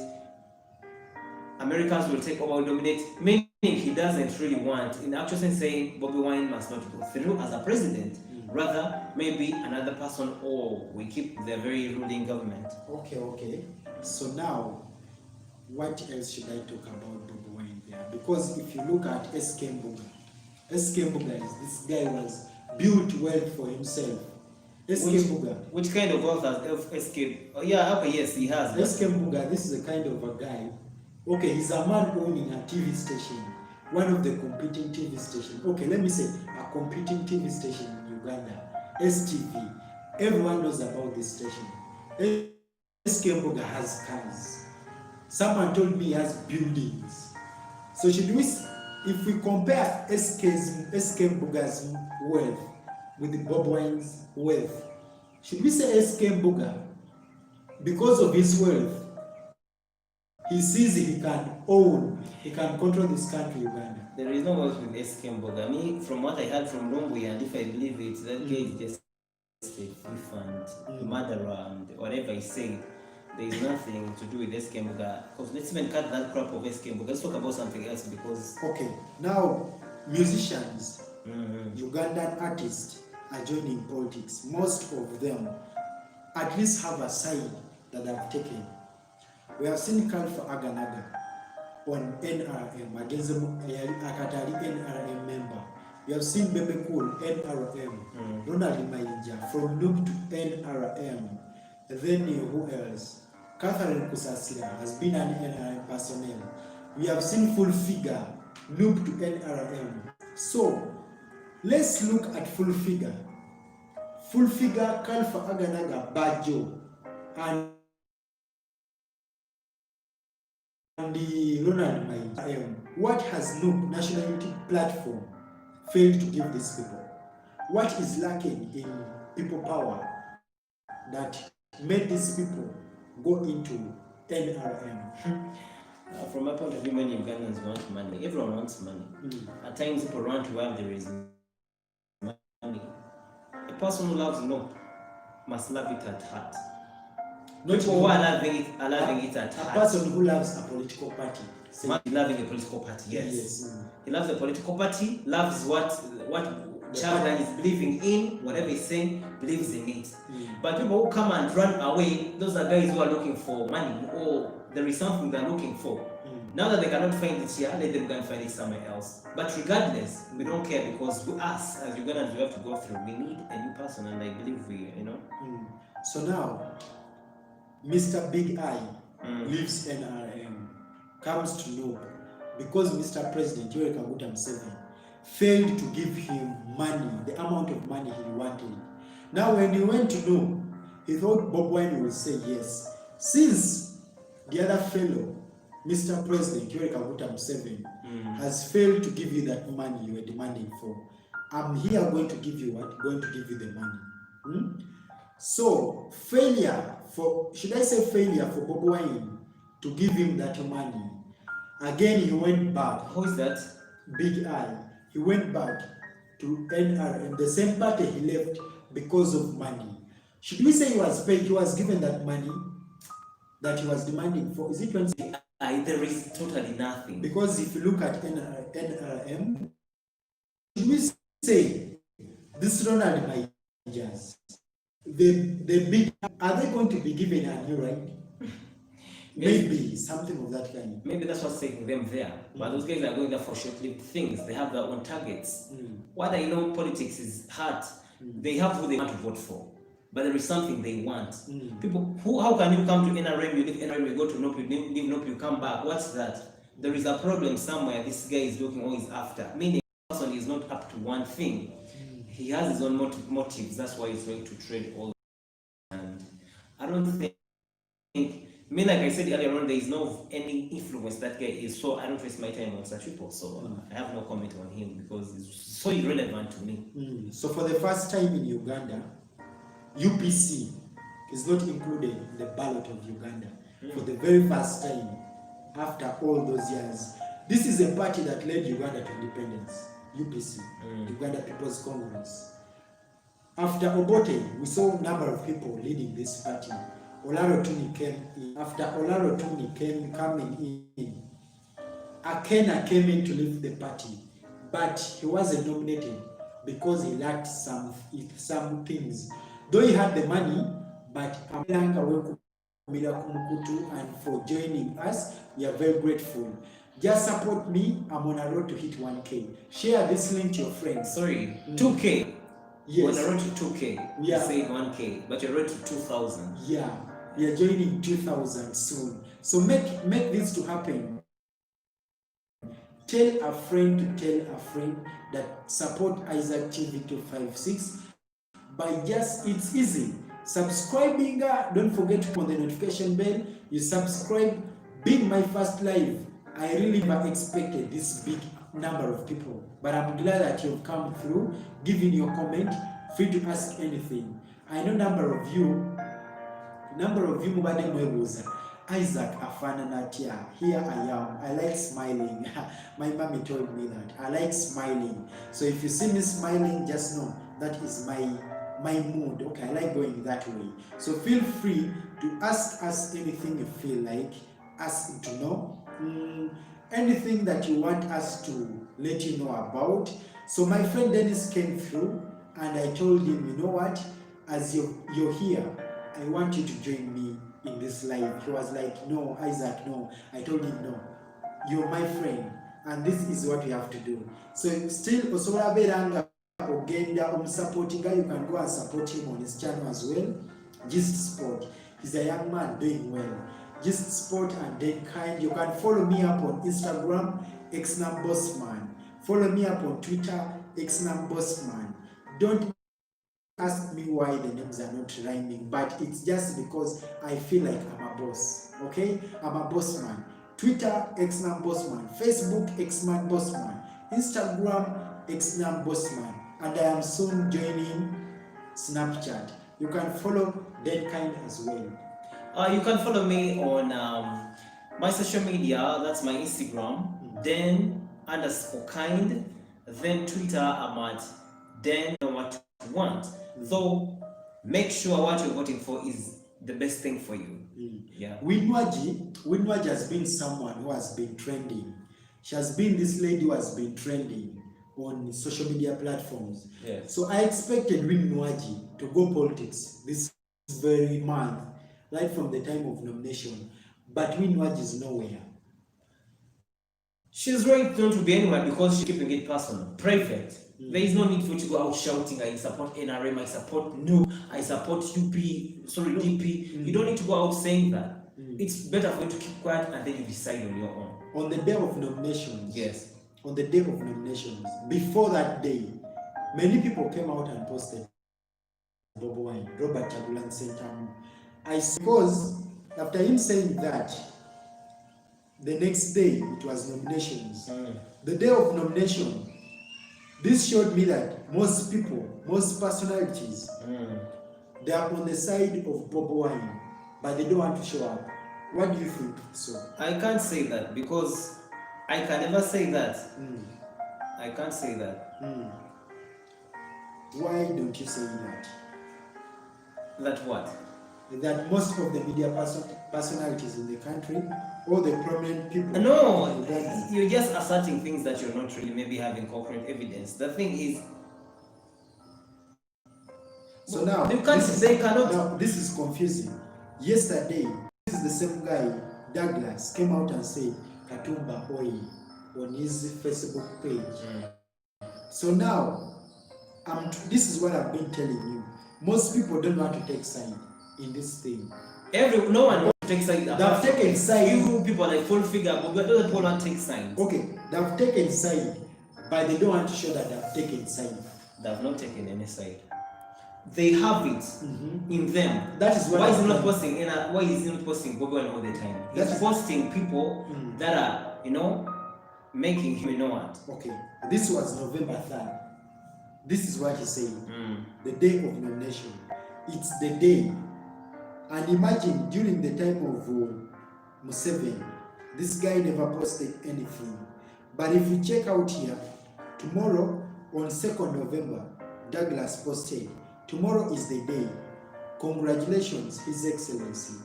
S2: Americans will take over, will dominate, meaning he doesn't really want, in actual sense, saying Bobi Wine must not go through as a president. Rather, maybe another person, or we keep the very ruling government.
S1: Okay. So now, what else should I talk about Bobi Wine there? Because if you look at SK Mbuga is this guy was built wealth for himself.
S2: Which kind of wealth has SK? Oh yeah, okay, yes, he has.
S1: SK Mbuga, this is a kind of a guy. Okay, he's a man owning a TV station, one of the competing TV stations. Okay, let me say a competing TV station in Uganda, STV. Everyone knows about this station. SK Mbuga has cars. Someone told me he has buildings. So if we compare SK Mbuga's wealth with Bobi Wine's wealth, should we say SK Mbuga, because of his wealth, he sees he can control this country, Uganda?
S2: There is no wealth with SK Mbuga. Me, from what I heard from Longwe, and if I believe it, that guy is just a thief and murderer and whatever he said. There is nothing to do with SK Mbuga. Because let's even cut that crap of SK Mbuga. Let's talk about something else, because...
S1: Okay, now musicians, Ugandan artists are joining politics. Most of them at least have a side that they've taken. We have seen Kalfa Aganaga on NRM against a Katari NRM member. We have seen Bebe NRM, Ronald Mayinja from Loop to NRM. And then who else? Catherine Kusasira has been an NRM personnel. We have seen Full Figure, Loop to NRM. So let's look at Full Figure. Full Figure, Kalfa Aganaga, Bajo, and the Ronald Mayinja. What has Loop National Unity Platform failed to give these people? What is lacking in people power that made these people go into NRM?
S2: From my point of view, many Ugandans want money. Everyone wants money. At times, people run to where there is money. A person who loves no must love it at heart. Not people who are loving it at heart.
S1: A person who loves a political party.
S2: Loving a political party, yes. He loves the political party, loves what Sheebah is believing in, whatever he's saying, believes in it. But people who come and run away, those are guys who are looking for money, or there is something they're looking for. Now that they cannot find it here, let them go and find it somewhere else. But regardless, we don't care, because us as Ugandans, we have to go through. We need a new person, and I believe
S1: So now, Mr. Big I leaves NRM, comes to know, because Mr. President Yoweri Kaguta Museveni failed to give him money, the amount of money he wanted. Now when he went to know, he thought Bobi Wine would say yes. Since the other fellow, Mr. President Yoweri Kaguta Museveni, has failed to give you that money you were demanding for, I'm here going to give you what? Going to give you the money. So failure for Bobi Wine to give him that money. Again, he went back.
S2: Who is that?
S1: Big I. He went back to NRM, the same party he left because of money. Should we say he was paid? He was given that money that he was demanding for. Is it 20?
S2: There is totally nothing.
S1: Because if you look at NRM, should we say this Ronald Mayinjas, the big, are they going to be given a new right? Maybe something of that kind.
S2: Maybe that's what's taking them there. But those guys are going there for short-lived things. They have their own targets. What I know, politics is hard. They have who they want to vote for, but there is something they want. People, how can you come to NRM, you leave NRM, you go to NOP, you leave NOP, you come back? What's that? There is a problem somewhere. This guy is looking, or is after. Meaning, the person is not up to one thing. he has his own motives. That's why he's going to trade all. And I don't think, like I said earlier on, there is no any influence that guy is. So I don't waste my time on such people. So I have no comment on him because it's so irrelevant to me.
S1: So for the first time in Uganda, UPC is not included in the ballot of Uganda. For the very first time after all those years. This is a party that led Uganda to independence. UPC, Uganda People's Congress. After Obote, we saw a number of people leading this party. Olaro Tuni came in. After Olaro Tuni coming in, Akena came in to lead the party, but he wasn't nominated because he lacked some things. Though he had the money, but and for joining us, we are very grateful. Just support me. I'm on a road to hit 1K. Share this link to your friends.
S2: Sorry, 2K.
S1: Yes.
S2: On the road to 2K. You say 1K, but you're road to 2,000.
S1: Yeah, we are joining 2,000 soon. So make this to happen. Tell a friend to tell a friend that support Isaac TV 256 by it's easy. Subscribing, don't forget to put on the notification bell. You subscribe. Being my first live, I really never expected this big number of people, but I'm glad that you've come through, giving your comment, free to ask anything. I know number of you mubade mwebuuza Isaac afana natia. Here I am. I like smiling. My mommy told me that I like smiling. So if you see me smiling, just know that is my mood. Okay, I like going that way. So feel free to ask us anything you feel like asking to know. Anything that you want us to let you know about. So my friend Dennis came through and I told him, you know what, as you're here, I want you to join me in this live. He was like, no, Isaac, no. I told him, no, you're my friend and this is what we have to do. So still Osola Beranga Ogenda supporting guy, you can go and support him on his channel as well. Gist Sport. He's a young man doing well. Gist Sport and Dead Kind. You can follow me up on Instagram, xnambossman. Follow me up on Twitter, xnambossman. Don't ask me why the names are not rhyming, but it's just because I feel like I'm a boss. Okay? I'm a boss man. Twitter, xnambossman. Facebook, xnambossman. Instagram, xnambossman. And I am soon joining Snapchat. You can follow Dead Kind as well.
S2: You can follow me on my social media. That's my Instagram, den_kind. Then Twitter, I'm at den what you want. So make sure what you're voting for is the best thing for you. Yeah. Winwaji
S1: has been someone who has been trending. She has been this lady who has been trending on social media platforms.
S2: Yes.
S1: So I expected Winwaji to go politics this very month, right from the time of nomination, but Winwaji is nowhere.
S2: She's right not to be anywhere because she's keeping it personal, private. There is no need for you to go out shouting, I support NRM, I support NU, I support DP. You don't need to go out saying that. It's better for you to keep quiet and then you decide on your own.
S1: On the day of nominations,
S2: yes.
S1: On the day of nominations, before that day, many people came out and posted Bobi Wine, Robert Chagulanyi Sentamu. I suppose after him saying that, the next day it was nominations. The day of nomination, this showed me that most people, most personalities, they are on the side of Bobi Wine, but they don't want to show up. What do you think? So
S2: I can't say that because I can never say that. I can't say that.
S1: Why don't you say that?
S2: That what?
S1: That most of the media personalities in the country, all the prominent people.
S2: No, you're just asserting things that you're not really maybe having concrete evidence. The thing is,
S1: so now this is confusing. Yesterday, this is the same guy, Douglas, came out and said Katumba Oil on his Facebook page. So now, this is what I've been telling you. Most people don't want to take side in this thing.
S2: No one wants to take side.
S1: They've taken side.
S2: You people like full figure, but other people want to take sides.
S1: Okay, they've taken side, but they don't want to show that they've taken side.
S2: they have not taken any side. They have it in them.
S1: That is what
S2: why is he not posting? Why is he not posting Bobi all the time? He's posting people that are, making him,
S1: Okay, this was November 3rd. This is what he said. The day of nomination. It's the day. And imagine during the time of Museveni, this guy never posted anything. But if you check out here, tomorrow on 2nd November, Douglas posted, tomorrow is the day. Congratulations, His Excellency.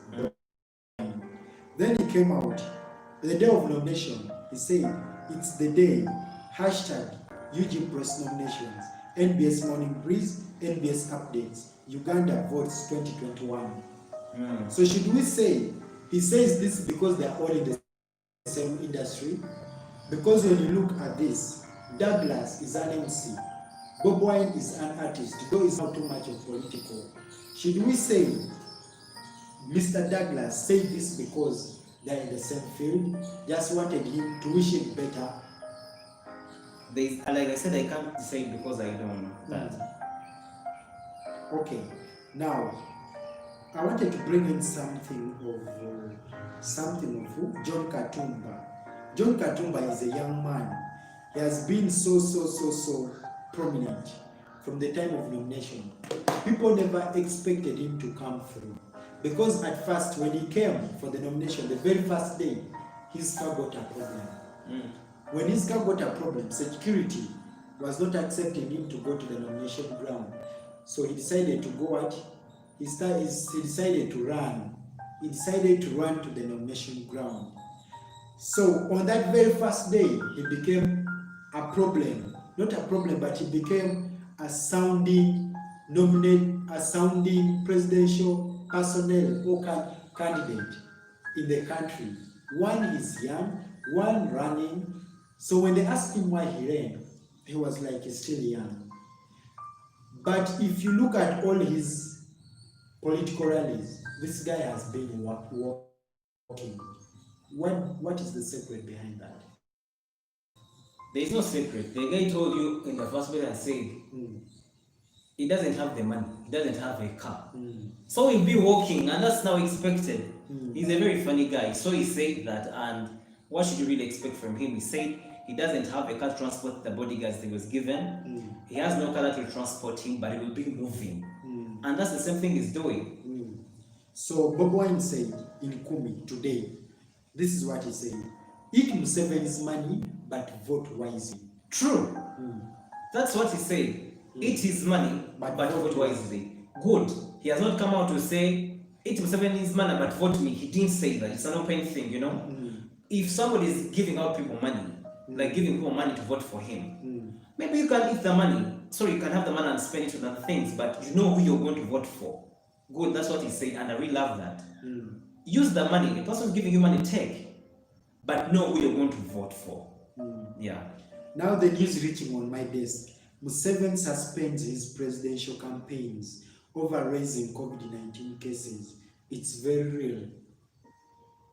S1: Then he came out, the day of nomination, he said, it's the day, hashtag Eugene Press nominations, NBS Morning Breeze, NBS Updates, Uganda Votes 2021. So should we say, he says this because they are all in the same industry? Because when you look at this, Douglas is an MC, Bobi Wine is an artist, though it's not too much of political. Should we say Mr. Douglas said this because they're in the same field, just wanted him to wish him better?
S2: Like I said, I can't decide because I don't know that.
S1: Okay, now I wanted to bring in something of John Katumba. John Katumba is a young man. He has been so prominent from the time of nomination. People never expected him to come through. Because at first, when he came for the nomination, the very first day, his car got a problem. When his car got a problem, security was not accepting him to go to the nomination ground. So he decided to go out. He decided to run. He decided to run to the nomination ground. So on that very first day, he became a problem. Not a problem, but he became a sounding presidential personnel or candidate in the country. One is young, one running. So when they asked him why he ran, he was like, he's still young. But if you look at all his political rallies, this guy has been walking. What is the secret behind that?
S2: There is no secret. The guy told you in the first place and said, he doesn't have the money, he doesn't have a car. So he'll be walking, and that's now expected. He's a very funny guy. So he said that, and what should you really expect from him? He said he doesn't have a car to transport the bodyguards that he was given. He has no car that will transport him, but he will be moving. And that's the same thing he's doing.
S1: So Bobi Wine said in Kumi today, this is what he said: eat Museveni's money, but vote wisely.
S2: True. That's what he said. Eat his money, but vote wisely. Good. He has not come out to say, eat Museveni's money, but vote me. He didn't say that. It's an open thing, If somebody is giving out people money, like giving people money to vote for him, maybe you can eat the money. Sorry, you can have the money and spend it on other things, but you know who you're going to vote for. Good, that's what he said, and I really love that. Use the money. The person giving you money, take, but know who you're going to vote for. Yeah.
S1: Now the news reaching on my desk: Museveni suspends his presidential campaigns over raising COVID-19 cases. It's very real.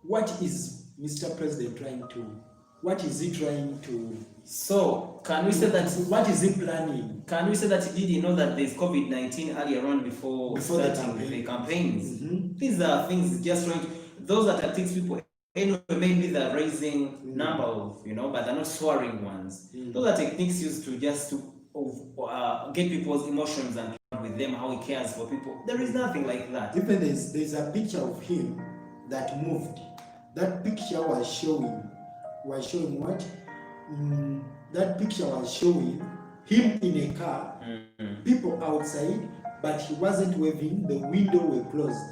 S1: What is Mr. President trying to? What is he trying to?
S2: So, can we say that?
S1: What is he planning?
S2: Can we say that he didn't know that there's COVID-19 earlier on before starting the campaigns? These are things just trying to. Those are tactics people. Anyway, maybe they're raising number of, but they're not swearing ones. Those are techniques used to just to get people's emotions and with them how he cares for people. There is nothing like that.
S1: Even there's a picture of him that moved. That picture was showing what? That picture was showing him in a car, people outside, but he wasn't waving. The window were closed,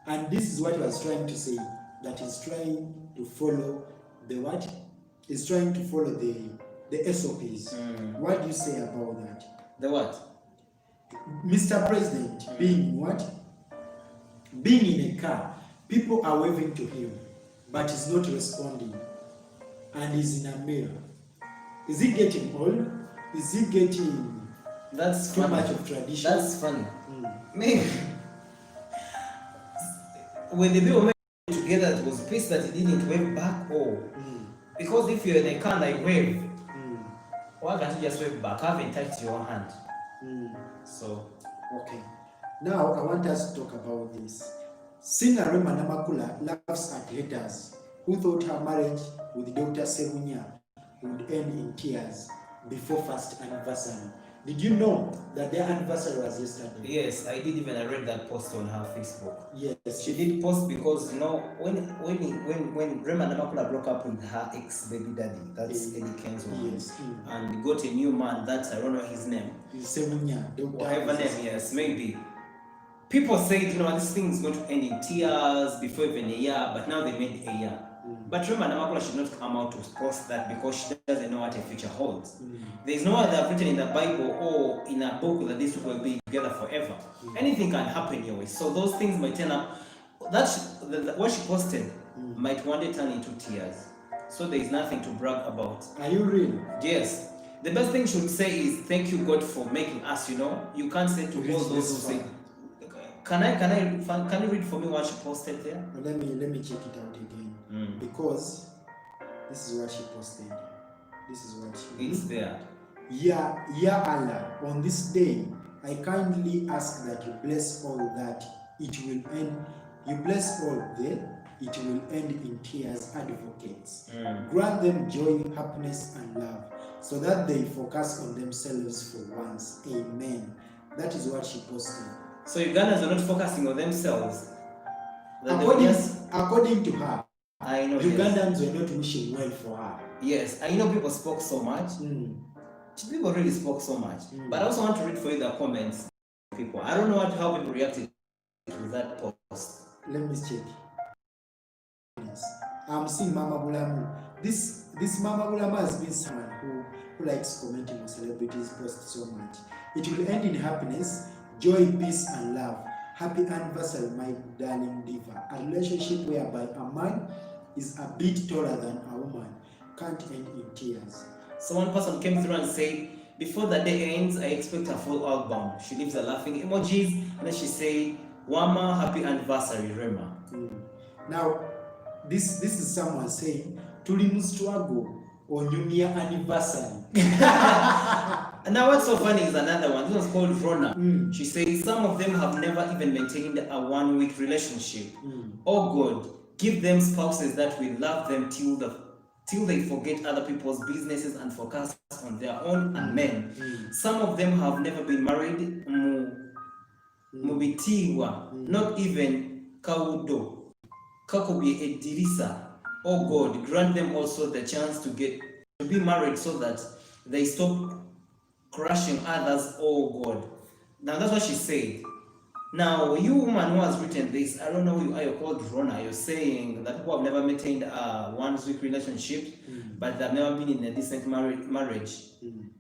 S1: and this is what he was trying to say. That he's trying to follow the what? He's trying to follow the SOPs. What do you say about that?
S2: The what?
S1: Mr. President being what? Being in a car, people are waving to him, but he's not responding, and he's in a mirror. Is he getting old? Is he getting too much of tradition?
S2: That's funny. Maybe when the people together, it was pissed that he didn't wave back, because if you're in a car and I wave, Why can't you just wave back? I haven't touched your hand. So,
S1: okay. Now I want us to talk about this. Singer Rema Namakula laughs at haters who thought her marriage with Dr. Sebunya would end in tears before first anniversary. Did you know that their anniversary was yesterday?
S2: Yes, I did. Even I read that post on her Facebook.
S1: Yes,
S2: she did post because when Rema Namakula broke up with her ex baby daddy, that's Eddie Kenzo,
S1: yes,
S2: and got a new man. That's I don't know his name.
S1: Sebunya,
S2: whatever name. Yes, maybe. People said, this thing is going to end in tears before even a year, but now they made a year. But Rema Namakula should not come out to post that because she doesn't know what her future holds. There is no other written in the Bible or in a book that these people will be together forever. Anything can happen your way. So those things might turn up. What she posted might one day turn into tears. So there is nothing to brag about.
S1: Are you real?
S2: Yes. The best thing she would say is, thank you God for making us, You can't say to all those who say, Can you read for me what she posted there?
S1: Let me check it out again. Because this is what she posted. This is what she.
S2: It's there.
S1: Ya Allah, on this day, I kindly ask that you bless all that it will end. You bless all that it will end in tears. Advocates, grant them joy, happiness, and love, so that they focus on themselves for once. Amen. That is what she posted.
S2: So Ugandans are not focusing on themselves.
S1: According to her,
S2: I know
S1: Ugandans were not wishing well for her.
S2: Yes, I know people spoke so much. People really spoke so much. But I also want to read for you the comments. People, I don't know how people reacted to that post.
S1: Let me check. I'm seeing Mama Bulamu. This Mama Bulamu has been someone who likes commenting on celebrities' posts so much. It will end in happiness, joy, peace, and love. Happy anniversary, my darling diva. A relationship whereby a man is a bit taller than a woman can't end in tears.
S2: So one person came through and said, before the day ends, I expect a full album. She leaves the laughing emojis, and then she said, Wama, happy anniversary, Rema.
S1: Now, this is someone saying, Tuli struggle on New Year anniversary.
S2: Now what's so funny is another one. This one's called Rona. She says some of them have never even maintained a 1 week relationship. Oh God, give them spouses that will love them till they forget other people's businesses and focus on their own and men. Some of them have never been married. Mubitiwa, not even Kaudo. Kakobi Edirisa. Oh God, grant them also the chance to be married so that they stop crushing others. Oh God. Now that's what she said. Now you woman who has written this, I don't know who you are, you're called Rona. You're saying that people have never maintained a 1 week relationship, but they've never been in a decent marriage.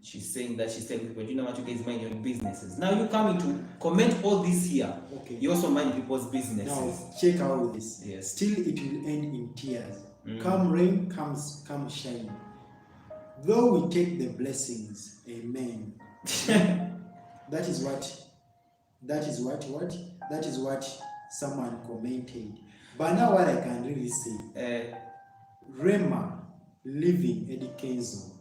S2: She's saying that she's telling people, you know what, you guys mind your businesses. Now you coming to comment all this here. Okay. You also mind people's businesses.
S1: Now check out this.
S2: Yes.
S1: Still it will end in tears. Come rain, come shine. Though we take the blessings, amen. That is what someone commented. But now what I can really say, Rema leaving Eddie Kenzo.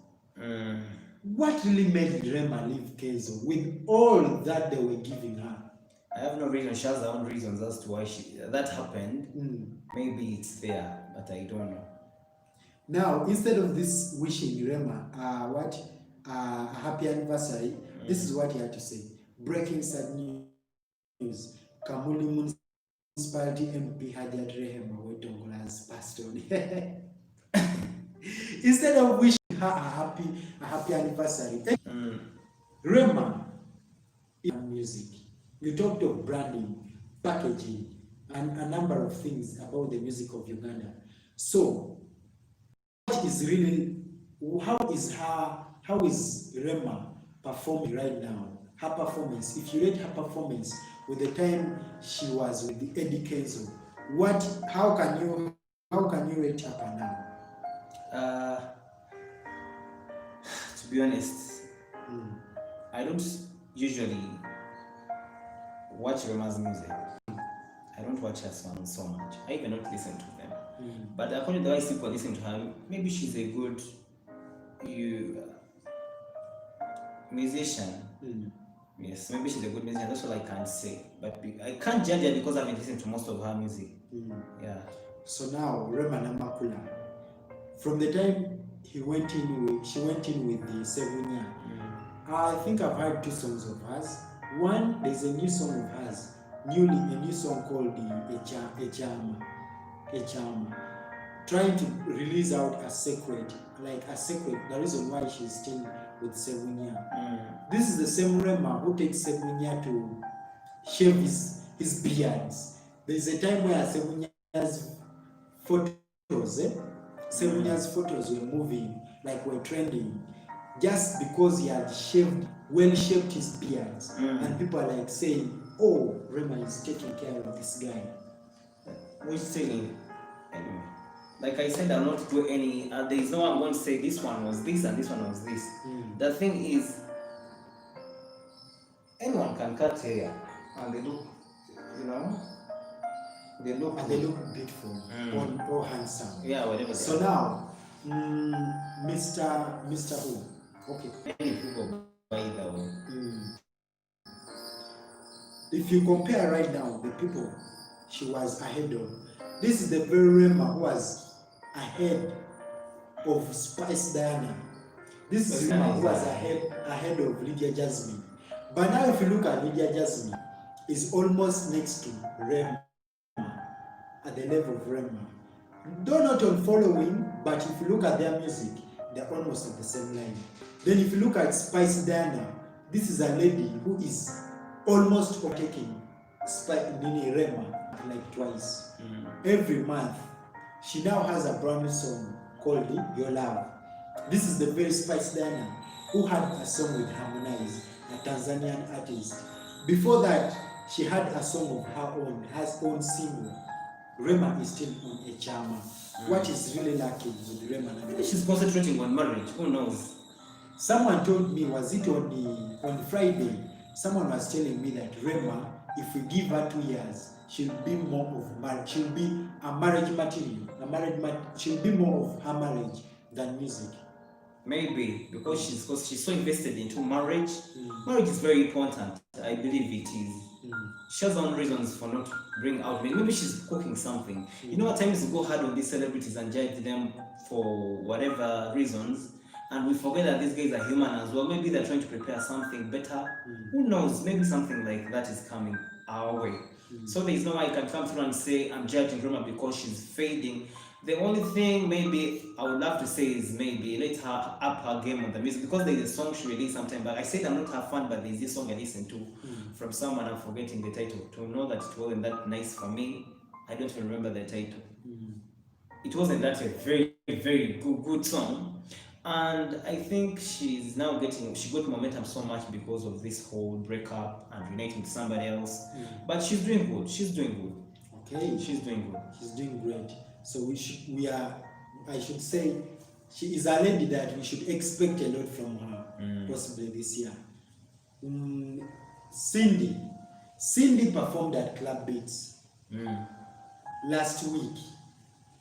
S1: What really made Rema leave Kenzo with all that they were giving her?
S2: I have no reason. She has her own reasons as to why that happened. Maybe it's there, but I don't know.
S1: Now, instead of this wishing Rema a happy anniversary, this is what he had to say. Breaking sad news. Kamuli Municipality MP Hadiat Rehema Wetongola has passed on. Instead of wishing her a happy anniversary, Rema in music. You talked of branding, packaging, and a number of things about the music of Uganda. So, what is really, how is Rema performing right now? Her performance, if you rate her performance with the time she was with the Eddie Kenzo, how can you rate her now?
S2: To be honest, I don't usually watch Rema's music. I don't watch her songs so much. I even don't listen to them. But according to the way people listen to her, maybe she's a good musician. Yes, maybe she's a good musician. That's all I can say. But I can't judge her because I haven't listened to most of her music. Yeah.
S1: So now, Rema Namakula, from the time she went in with the 7 year, I think I've heard 2 songs of hers. One, there's a new song of hers, a new song called the Echama, trying to release out a secret, the reason why she's still with 7 year. This is the same Rema who takes 7 year to shave his beards. There's a time where 7 years photos, 7 years photos were moving, were trending, just because he had well-shaped his beards. And people are saying, oh, Rema is taking care of this guy.
S2: Which thing? Anyway, like I said, I'll not do any, there is no one going to say this one was this and this one was this. The thing is, anyone can cut hair and they look, they look
S1: beautiful or handsome.
S2: Yeah, whatever.
S1: So now, Mr. Who? Okay.
S2: Many people buy that way.
S1: If you compare right now the people she was ahead of, this is the very Rema who was ahead of Spice Diana. This is Rema who was ahead of Lydia Jasmine. But now if you look at Lydia Jasmine, is almost next to Rema, at the level of Rema. Though not on following, but if you look at their music, they're almost at the same line. Then if you look at Spice Diana, this is a lady who is almost overtaking Rema twice. Every month, she now has a brand new song called Your Love. This is the very Spice Diana who had a song with Harmonize, a Tanzanian artist. Before that, she had a song of her own single. Rema is still on Echama. What is really lacking with Rema?
S2: Maybe she's concentrating on marriage. Who knows?
S1: Someone told me, was it on Friday? Someone was telling me that Rema, if we give her 2 years, she'll be more of marriage. She'll be a marriage material. She'll be more of her marriage than music.
S2: Maybe because she's so invested into marriage. Marriage is very important. I believe it is. She has her own reasons for not bring out. Maybe she's cooking something. You know, at times we go hard on these celebrities and judge them for whatever reasons, and we forget that these guys are human as well. Maybe they're trying to prepare something better. Who knows? Maybe something like that is coming our way. So there is no way I can come through and say I'm judging Rema because she's fading. The only thing maybe I would love to say is maybe let her up her game on the music, because there's a song she released sometime back. I said I'm not her fan, but there's this song I listened to from someone, I'm forgetting the title. To know that it wasn't that nice for me, I don't even remember the title. It wasn't that a very, very good song. And I think she's now she got momentum so much because of this whole breakup and reuniting with somebody else. But she's doing good. She's doing good.
S1: Okay.
S2: She's doing good.
S1: She's doing great. So I should say, she is a lady that we should expect a lot from her, possibly this year. Cindy performed at Club Beats last week.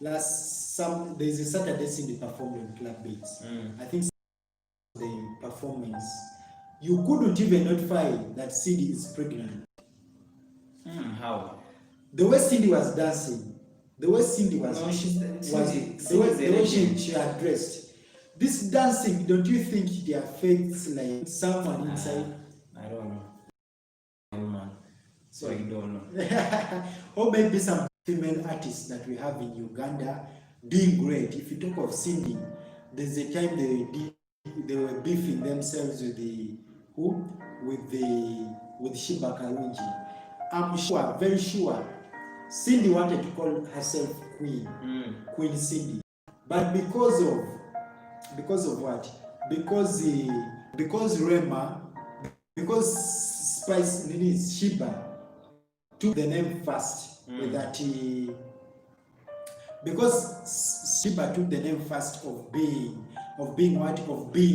S1: There's a Saturday Cindy performed in Club Beats. I think the performance, you couldn't even notify that Cindy is pregnant.
S2: How?
S1: The way Cindy was dancing, the way Cindy was, the way she had dressed. This dancing, don't you think it affects like someone inside?
S2: I don't know. So I don't know.
S1: Or maybe some female artists that we have in Uganda doing great. If you talk of Cindy, there's a time they were beefing themselves with Sheebah. I'm sure, very sure, Cindy wanted to call herself Queen, Queen Cindy. But because of what? Because Rema, because Sheebah took the name first, because Sheebah took the name first of being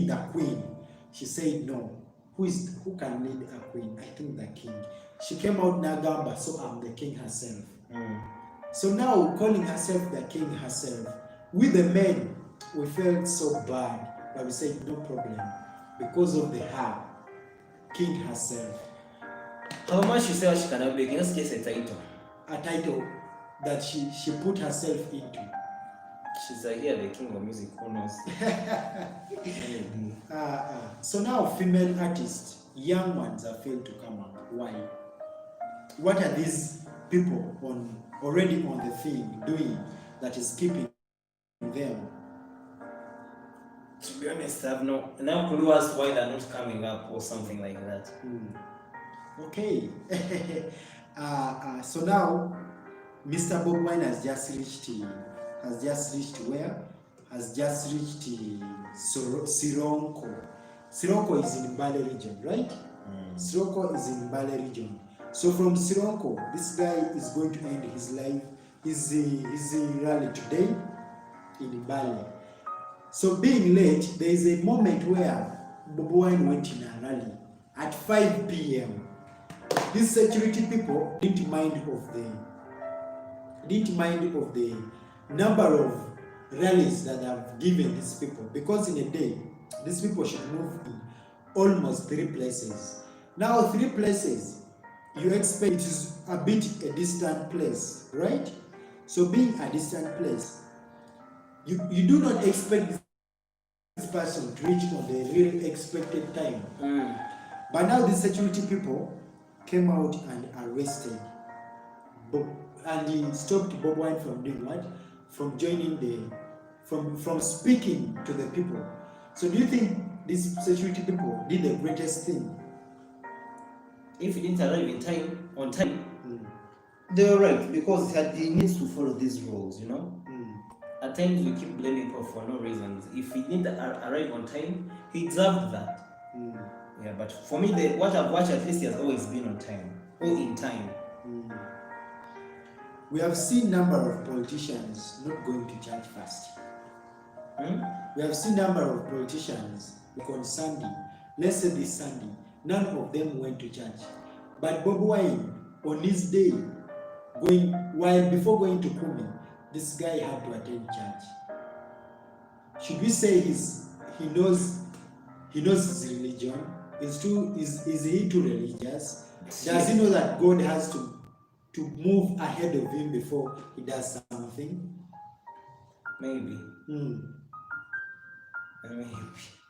S1: the queen. She said no. Who can lead a queen? I think the king. She came out Nagamba, so I'm the king herself. So now calling herself the king herself, with the men, we felt so bad, but we said no problem because of the her. killed herself.
S2: How much you say she can make? Let's guess a title.
S1: A title that she put herself into.
S2: She's here the king of music, who knows?
S1: So now female artists, young ones are failed to come up. Why? What are these people already on the thing doing that is keeping them?
S2: To be honest, I have no clue as to why they're not coming up or something like that.
S1: Okay. So now Mr. Bob Wine has just reached where? Has just reached Sironko. Sironko is in Mbale region, right? Sironko is in Mbale region. So from Sironko, this guy is going to end his life, his rally today in Mbale. So being late, there is a moment where Bobi Wine went in a rally at 5 p.m. These security people didn't mind of the number of rallies that have given these people, because in a day these people should move in almost 3 places. Now 3 places, you expect it is a distant place, right? So being a distant place, you do not expect this person to reach on the real expected time. But now the security people came out and arrested Bob, and he stopped Bobi Wine from doing what? From joining from speaking to the people. So do you think these security people did the greatest thing?
S2: If he didn't arrive on time, they were right, because he needs to follow these rules, you know. At times we keep blaming people for no reasons. If he didn't arrive on time, he deserved that. Yeah, but for me, what I've watched, at least he has always been on time or in time.
S1: We have seen number of politicians not going to church first. We have seen number of politicians like on Sunday. Let's say this Sunday, none of them went to church. But Bobi Wine, on his day, before going to Kumi, this guy had to attend church. Should we say he knows his religion? Is he too religious? Does he know that God has to move ahead of him before he does something?
S2: Maybe.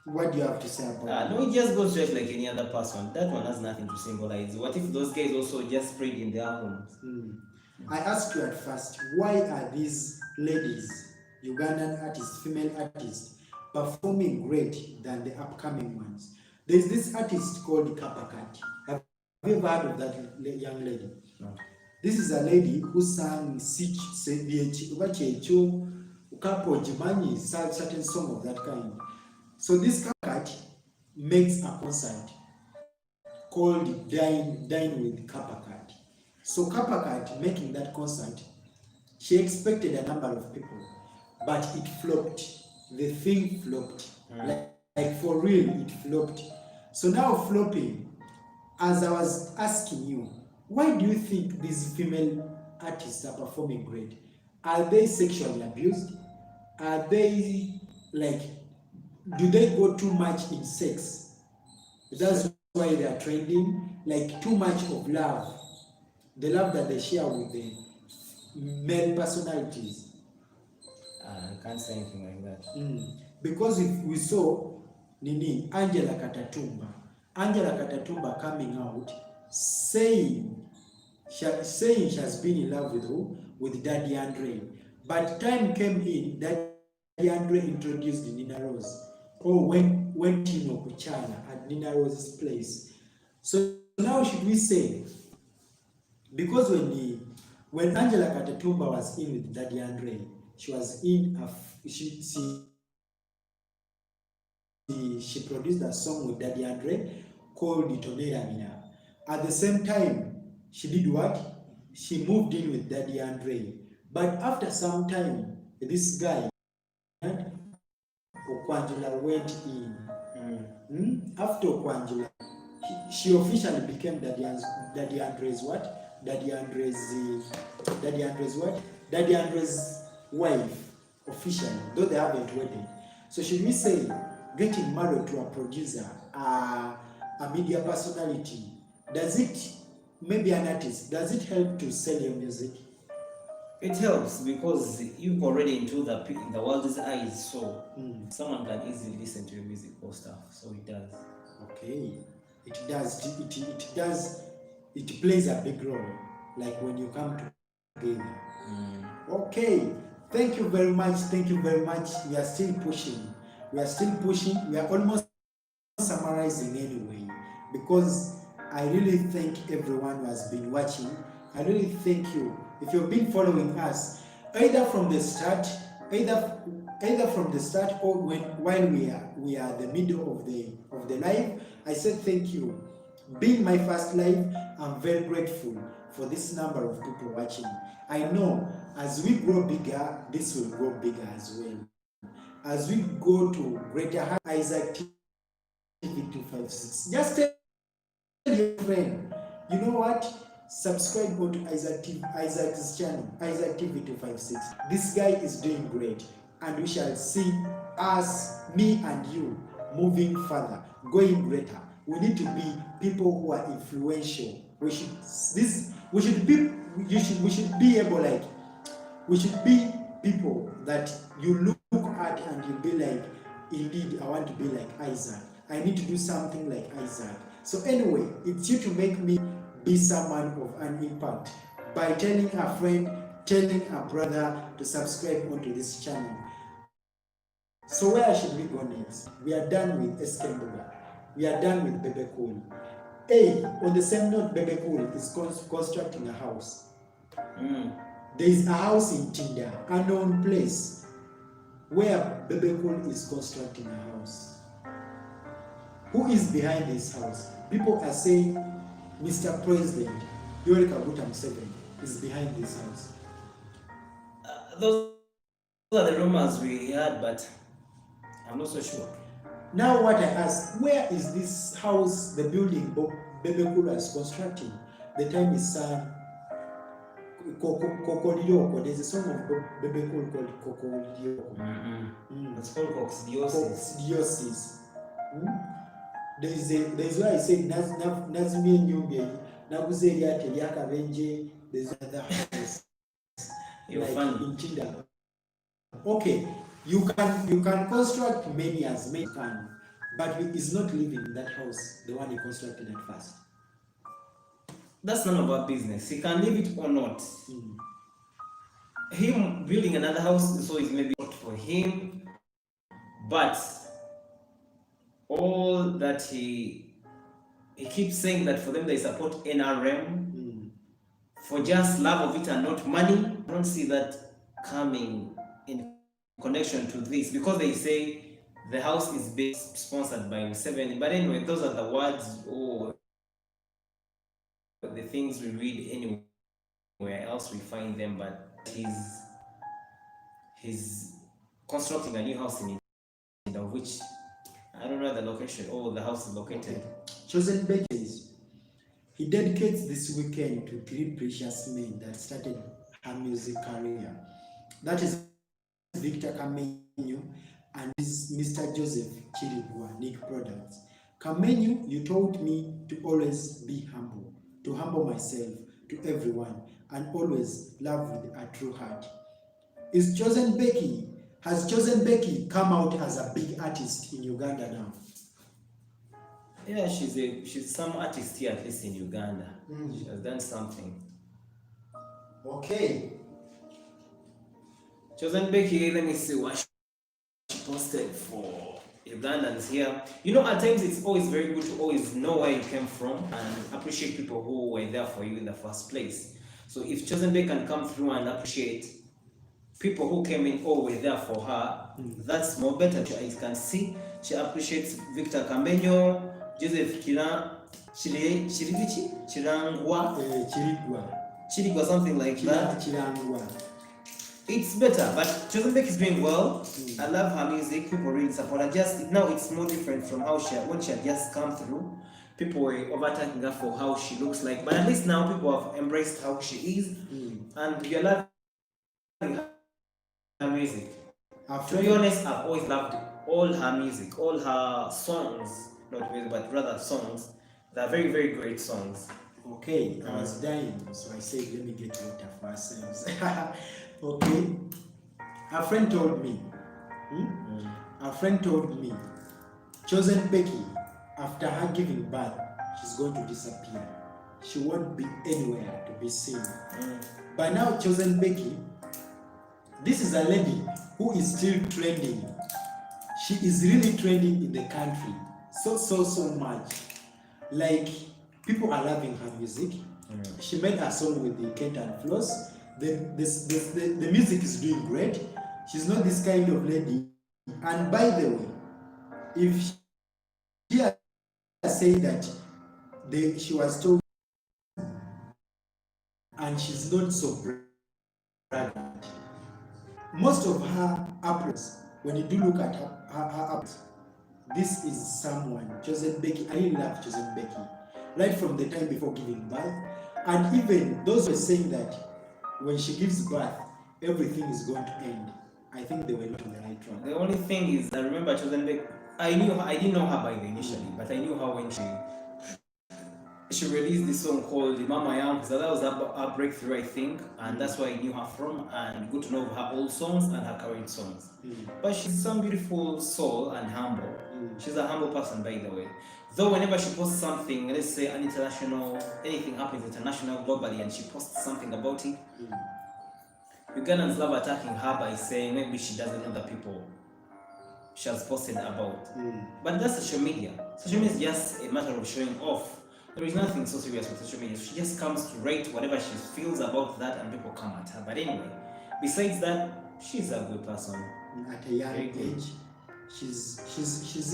S1: What do you have to say about that?
S2: No, he just goes just like any other person. That one has nothing to symbolize. What if those guys also just prayed in their homes?
S1: I asked you at first, why are these ladies, Ugandan artists, female artists, performing great than the upcoming ones? There's this artist called Kapakat. Have you ever heard of that young lady?
S2: No.
S1: This is a lady who sang certain song of that kind. So this Kapakat makes a concert called Dine with Kapakat. So Kapakat making that concert, she expected a number of people, but it flopped. The thing flopped. Like for real, it flopped. So now flopping, as I was asking you, why do you think these female artists are performing great? Are they sexually abused? Are they do they go too much in sex? That's why they are trending, like too much of love. The love that they share with the male personalities.
S2: I can't say anything like that.
S1: Because if we saw Angela Katatumba coming out saying she has been in love with who? With Daddy Andre. But time came in, Daddy Andre introduced Nina Rose. Went in Okuchana at Nina Rose's place. So now should we say, because when Angela Katatumba was in with Daddy Andre, she was in she produced a song with Daddy Andre called Itonera Mina. At the same time, she did what? She moved in with Daddy Andre. But after some time, this guy, Okwangela, went in. After Okwangela, she officially became Daddy Andre's what? Daddy Andre's what? Daddy Andre's wife, officially, though they haven't wedded. So should we say getting married to a producer, a media personality, does it, maybe an artist, does it help to sell your music?
S2: It helps because you're already into the world's eyes, so someone can easily listen to your music or stuff. So it does.
S1: Okay, it does. It does. It plays a big role, like when you come together. Okay, thank you very much. Thank you very much. We are still pushing. We are still pushing. We are almost summarizing anyway, because I really thank everyone who has been watching. I really thank you. If you've been following us, either from the start, either from the start or while we are the middle of the live, I said thank you. Being my first live, I'm very grateful for this number of people watching. I know as we grow bigger, this will grow bigger as well. As we go to greater heights, Isaac TV 256. Just tell your friend, you know what? Subscribe, go to Isaac's channel, Isaac TV 256. This guy is doing great, and we shall see us, me and you, moving further, going greater. We need to be people who are influential. We should be able, like, we should be people that you look at and you be like, indeed, I want to be like Isaac. I need to do something like Isaac. So anyway, it's you to make me be someone of an impact by telling a friend, telling a brother to subscribe onto this channel. So where should we go next? We are done with Eskemboga. We are done with Bebe Cool. Hey, on the same note, Bebe Cool is constructing a house. There is a house in Tinder, unknown place, where Bebe Cool is constructing a house. Who is behind this house? People are saying Mr. President Yoweri Kaguta Museveni is behind this house.
S2: Those are the rumors we had, but I'm not so sure.
S1: Now what I ask, where is this house, the building Bebe Cool is constructing? The time is Kokoliyoko. There's a song of Bebe Cool called Kokoliyoko.
S2: It's called Coccidiosis.
S1: There's why I said Nazmi Nyumbi, Nabuze Yate Yakavenje, there's another house.
S2: You're
S1: like
S2: funny.
S1: In Chinda. Okay, you can construct many as many can, but he is not living in that house, the one he constructed at first.
S2: That's none of our business. He can leave it or not. Him building another house, so it's maybe not for him, but all that he keeps saying that for them they support NRM for just love of it and not money. I don't see that coming in connection to this, because they say the house is being sponsored by Museveni. But anyway, those are the words or the things we read anywhere else we find them. But he's constructing a new house in India, which I don't know the location or the house is located.
S1: Okay. Chosen Bekes, he dedicates this weekend to 3 precious men that started her music career. That is Victor Kamenyu and Mr. Joseph Chirigwa, Nick Products. Kamenyu, you taught me to always be humble, to humble myself to everyone, and always love with a true heart. Has Chosen Becky come out as a big artist in Uganda now?
S2: Yeah, she's some artist here, at least in Uganda. She has done something.
S1: Okay.
S2: Chosen Becky, let me see what she posted for Ugandans here. You know, at times it's always very good to always know where you came from and appreciate people who were there for you in the first place. So if Chosen Becky can come through and appreciate people who came in or were there for her, that's more better. As you can see, she appreciates Victor Kamenyo, Joseph Chirigwa, something like that. It's better, but Chosen Becky is doing well. I love her music. People really support her. Just now, it's more different from how when she had just come through. People were overtaking her for how she looks like, but at least now people have embraced how she is, and you're loving her music. To be honest, I've always loved all her music, all her songs. not music, but rather songs. They're very, very great songs.
S1: Okay, I was dying, so I said, let me get water for ourselves. Okay, a friend told me, a friend told me, Chosen Becky, after her giving birth, she's going to disappear. She won't be anywhere to be seen. But now, Chosen Becky, this is a lady who is still trending. She is really trending in the country. So much. Like, people are loving her music. She made a song with the Kent and Floss. The music is doing great. She's not this kind of lady. And by the way, if she had said that she was told and she's not so braggart, most of her uploads, when you do look at her uploads, this is someone, Chosen Becky. I really love Chosen Becky. Right from the time before giving birth. And even those who are saying that when she gives birth, everything is going to end. I think they were not on the right track.
S2: The only thing is, I remember Chosen Becky. I didn't know her by the initially, but I knew her when she released this song called Mama Yam, because that was her breakthrough, I think, and that's where I knew her from, and good to know her old songs and her current songs. But she's some beautiful soul and humble. She's a humble person, by the way. Though whenever she posts something, let's say an international, anything happens international, globally, and she posts something about it, Ugandans love attacking her by saying maybe she doesn't know the people she has posted about. But that's social media. Social media is just a matter of showing off. There is nothing so serious with social media. She just comes to write whatever she feels about that, and people come at her. But anyway, besides that, she's a good person.
S1: At a young age, she's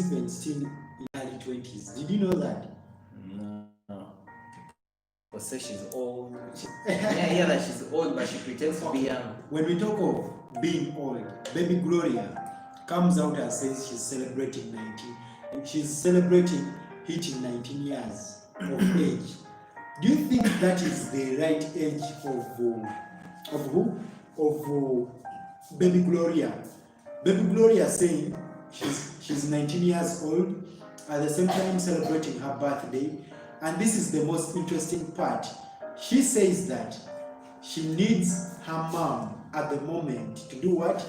S1: even still in early 20s. Did you know that?
S2: No. People say she's old. Yeah, that she's old, but she pretends to be young.
S1: When we talk of being old, Baby Gloria comes out and says she's celebrating 19. She's celebrating hitting 19 years of age. Do you think that is the right age of who? Of Baby Gloria? Baby Gloria saying she's 19 years old, at the same time celebrating her birthday. And this is the most interesting part. She says that she needs her mom at the moment to do what?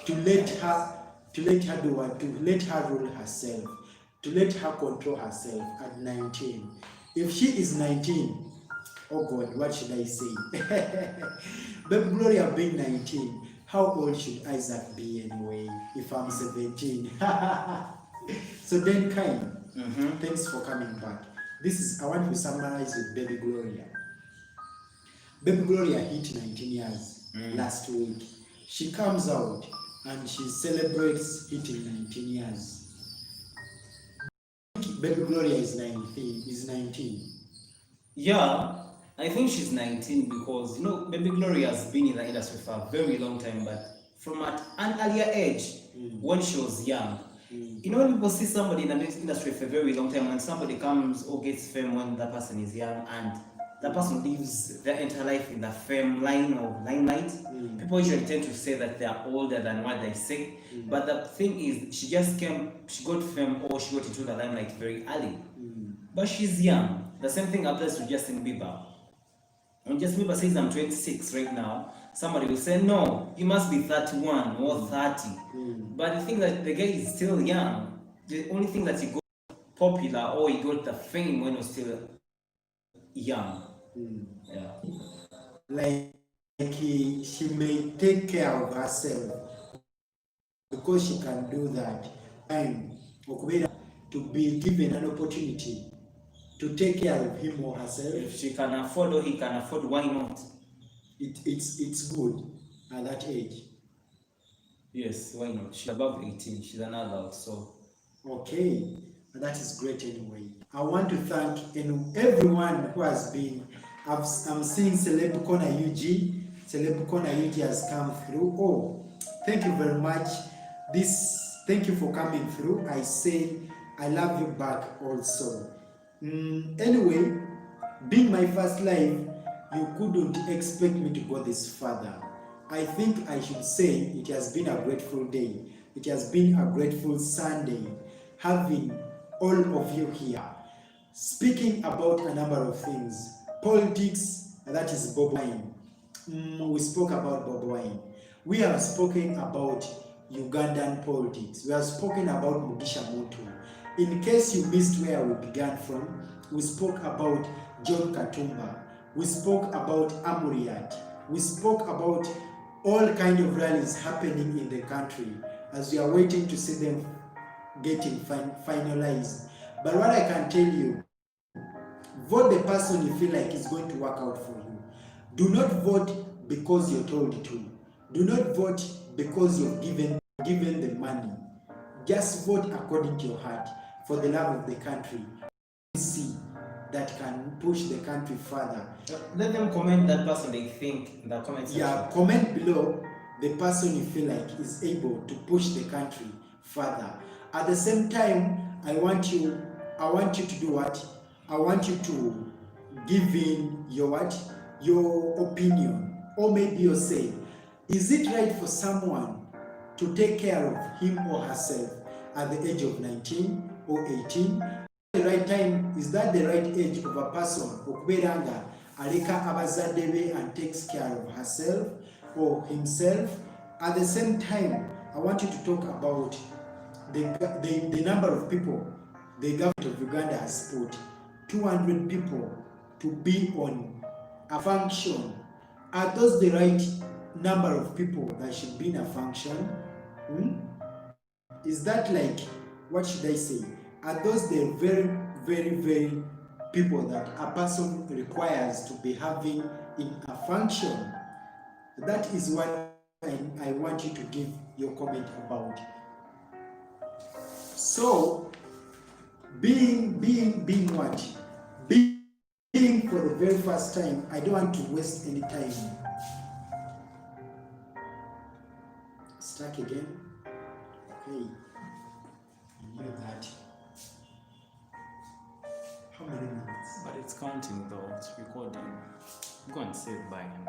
S1: To let her do what? To let her rule herself, to let her control herself at 19. If she is 19, oh God, what should I say? Baby Gloria being 19, how old should Isaac be anyway if I'm 17? So then kind, thanks for coming back. I want to summarize with Baby Gloria. Baby Gloria hit 19 years last week. She comes out and she celebrates hitting 19 years. Baby Gloria is 19.
S2: Yeah, I think she's 19 because, Baby Gloria has been in the industry for a very long time, but from at an earlier age, when she was young. When people see somebody in the music industry for a very long time, when somebody comes or gets fame when that person is young, and that person lives their entire life in the fame line or limelight, people usually tend to say that they are older than what they say. But the thing is, she got fame or she got into the limelight very early. But she's young. The same thing applies to Justin Bieber. When Justin Bieber says I'm 26 right now, somebody will say, no, you must be 31 or 30. But the thing that the guy is still young. The only thing that he got popular or he got the fame when he was still young. Yeah.
S1: Like she may take care of herself because she can do that. And to be given an opportunity to take care of him or herself.
S2: If she can afford or he can afford, why not?
S1: It's good at that age.
S2: Yes, why not? She's above 18. She's an adult, so.
S1: Okay, that is great anyway. I want to thank everyone who has been. I'm seeing Celeb Corner UG. Celeb Corner UG has come through. Oh, thank you very much. Thank you for coming through. I say I love you back also. Anyway, being my first live, you couldn't expect me to go this further. I think I should say it has been a grateful day. It has been a grateful Sunday, having all of you here, speaking about a number of things. Politics, that is Bobi Wine. We spoke about Bobi Wine. We have spoken about Ugandan politics. We have spoken about Mugisha Muntu. In case you missed where we began from, we spoke about John Katumba. We spoke about Amuriat. We spoke about all kind of rallies happening in the country as we are waiting to see them getting finalized. But what I can tell you, vote the person you feel like is going to work out for you. Do not vote because you're told to. Do not vote because you're given the money. Just vote according to your heart for the love of the country. See that can push the country further.
S2: Let them comment that person they think in the comment section.
S1: Yeah, comment below the person you feel like is able to push the country further. At the same time, I want you to do what? I want you to give in your opinion, or maybe you say, is it right for someone to take care of him or herself at the age of 19 or 18? The right time, is that the right age of a person okuberanga aleka abazadde be and takes care of herself or himself? At the same time, I want you to talk about the number of people the government of Uganda has put 200 people to be on a function. Are those the right number of people that should be in a function? Is that like, what should I say? Are those the very, very, very people that a person requires to be having in a function? That is what I want you to give your comment about. So, being what? Being for the very first time, I don't want to waste any time. Stuck again? Okay. I knew that. How many minutes?
S2: But it's counting though, it's recording. Go and save by and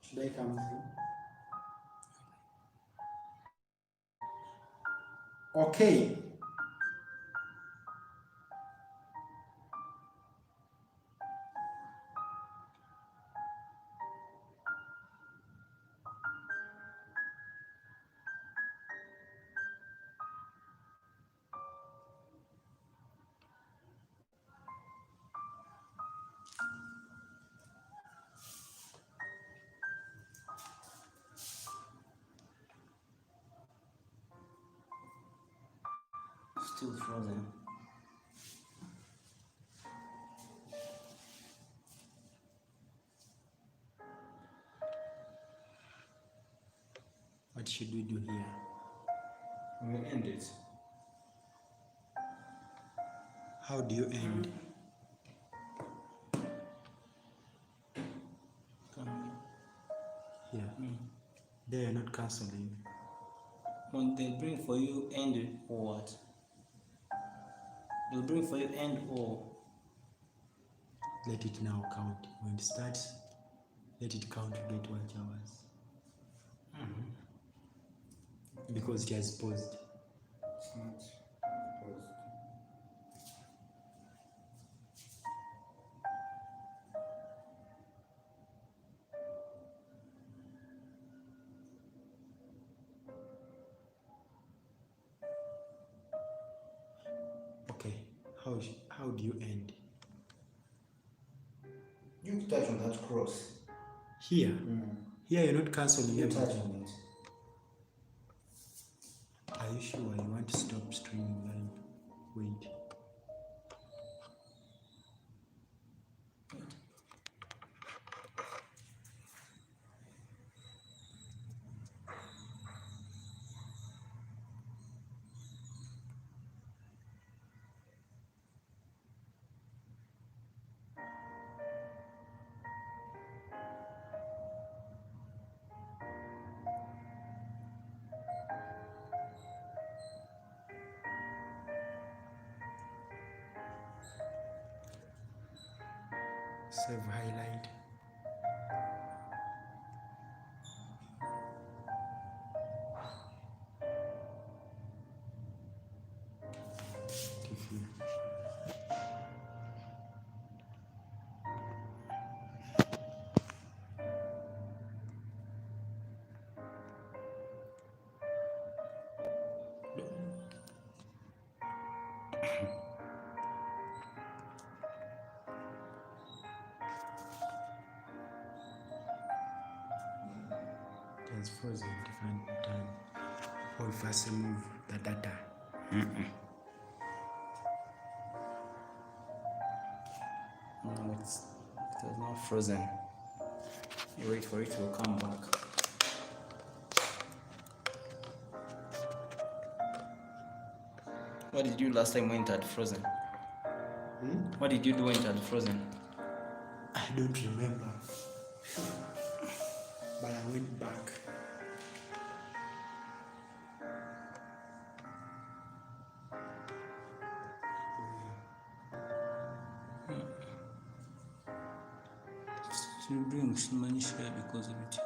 S1: Should I come through? Okay.
S2: still frozen.
S1: What should we do here?
S2: We'll end it.
S1: How do you end?
S2: Come
S1: Here.
S2: here.
S1: They are not cancelling.
S2: When they bring for you end or what? They'll bring for you end or
S1: Let it now count. When it starts, let it count to get watch hours. Because it has paused.
S2: it's not paused.
S1: Okay. How do you end?
S2: You touch on that cross.
S1: Here. Here you're not cancelling
S2: You touch
S1: everything.
S2: on it.
S1: Are you sure you want to stop streaming live? Wait. Save highlight. It's frozen different time. Or first remove the data.
S2: No, it was not frozen. You wait for it to come back. What did you do last time when it had frozen? What did you do when it had frozen?
S1: I don't remember. But I went back.
S2: Still doing share because of it.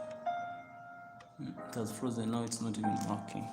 S2: It was frozen, now it's not even working.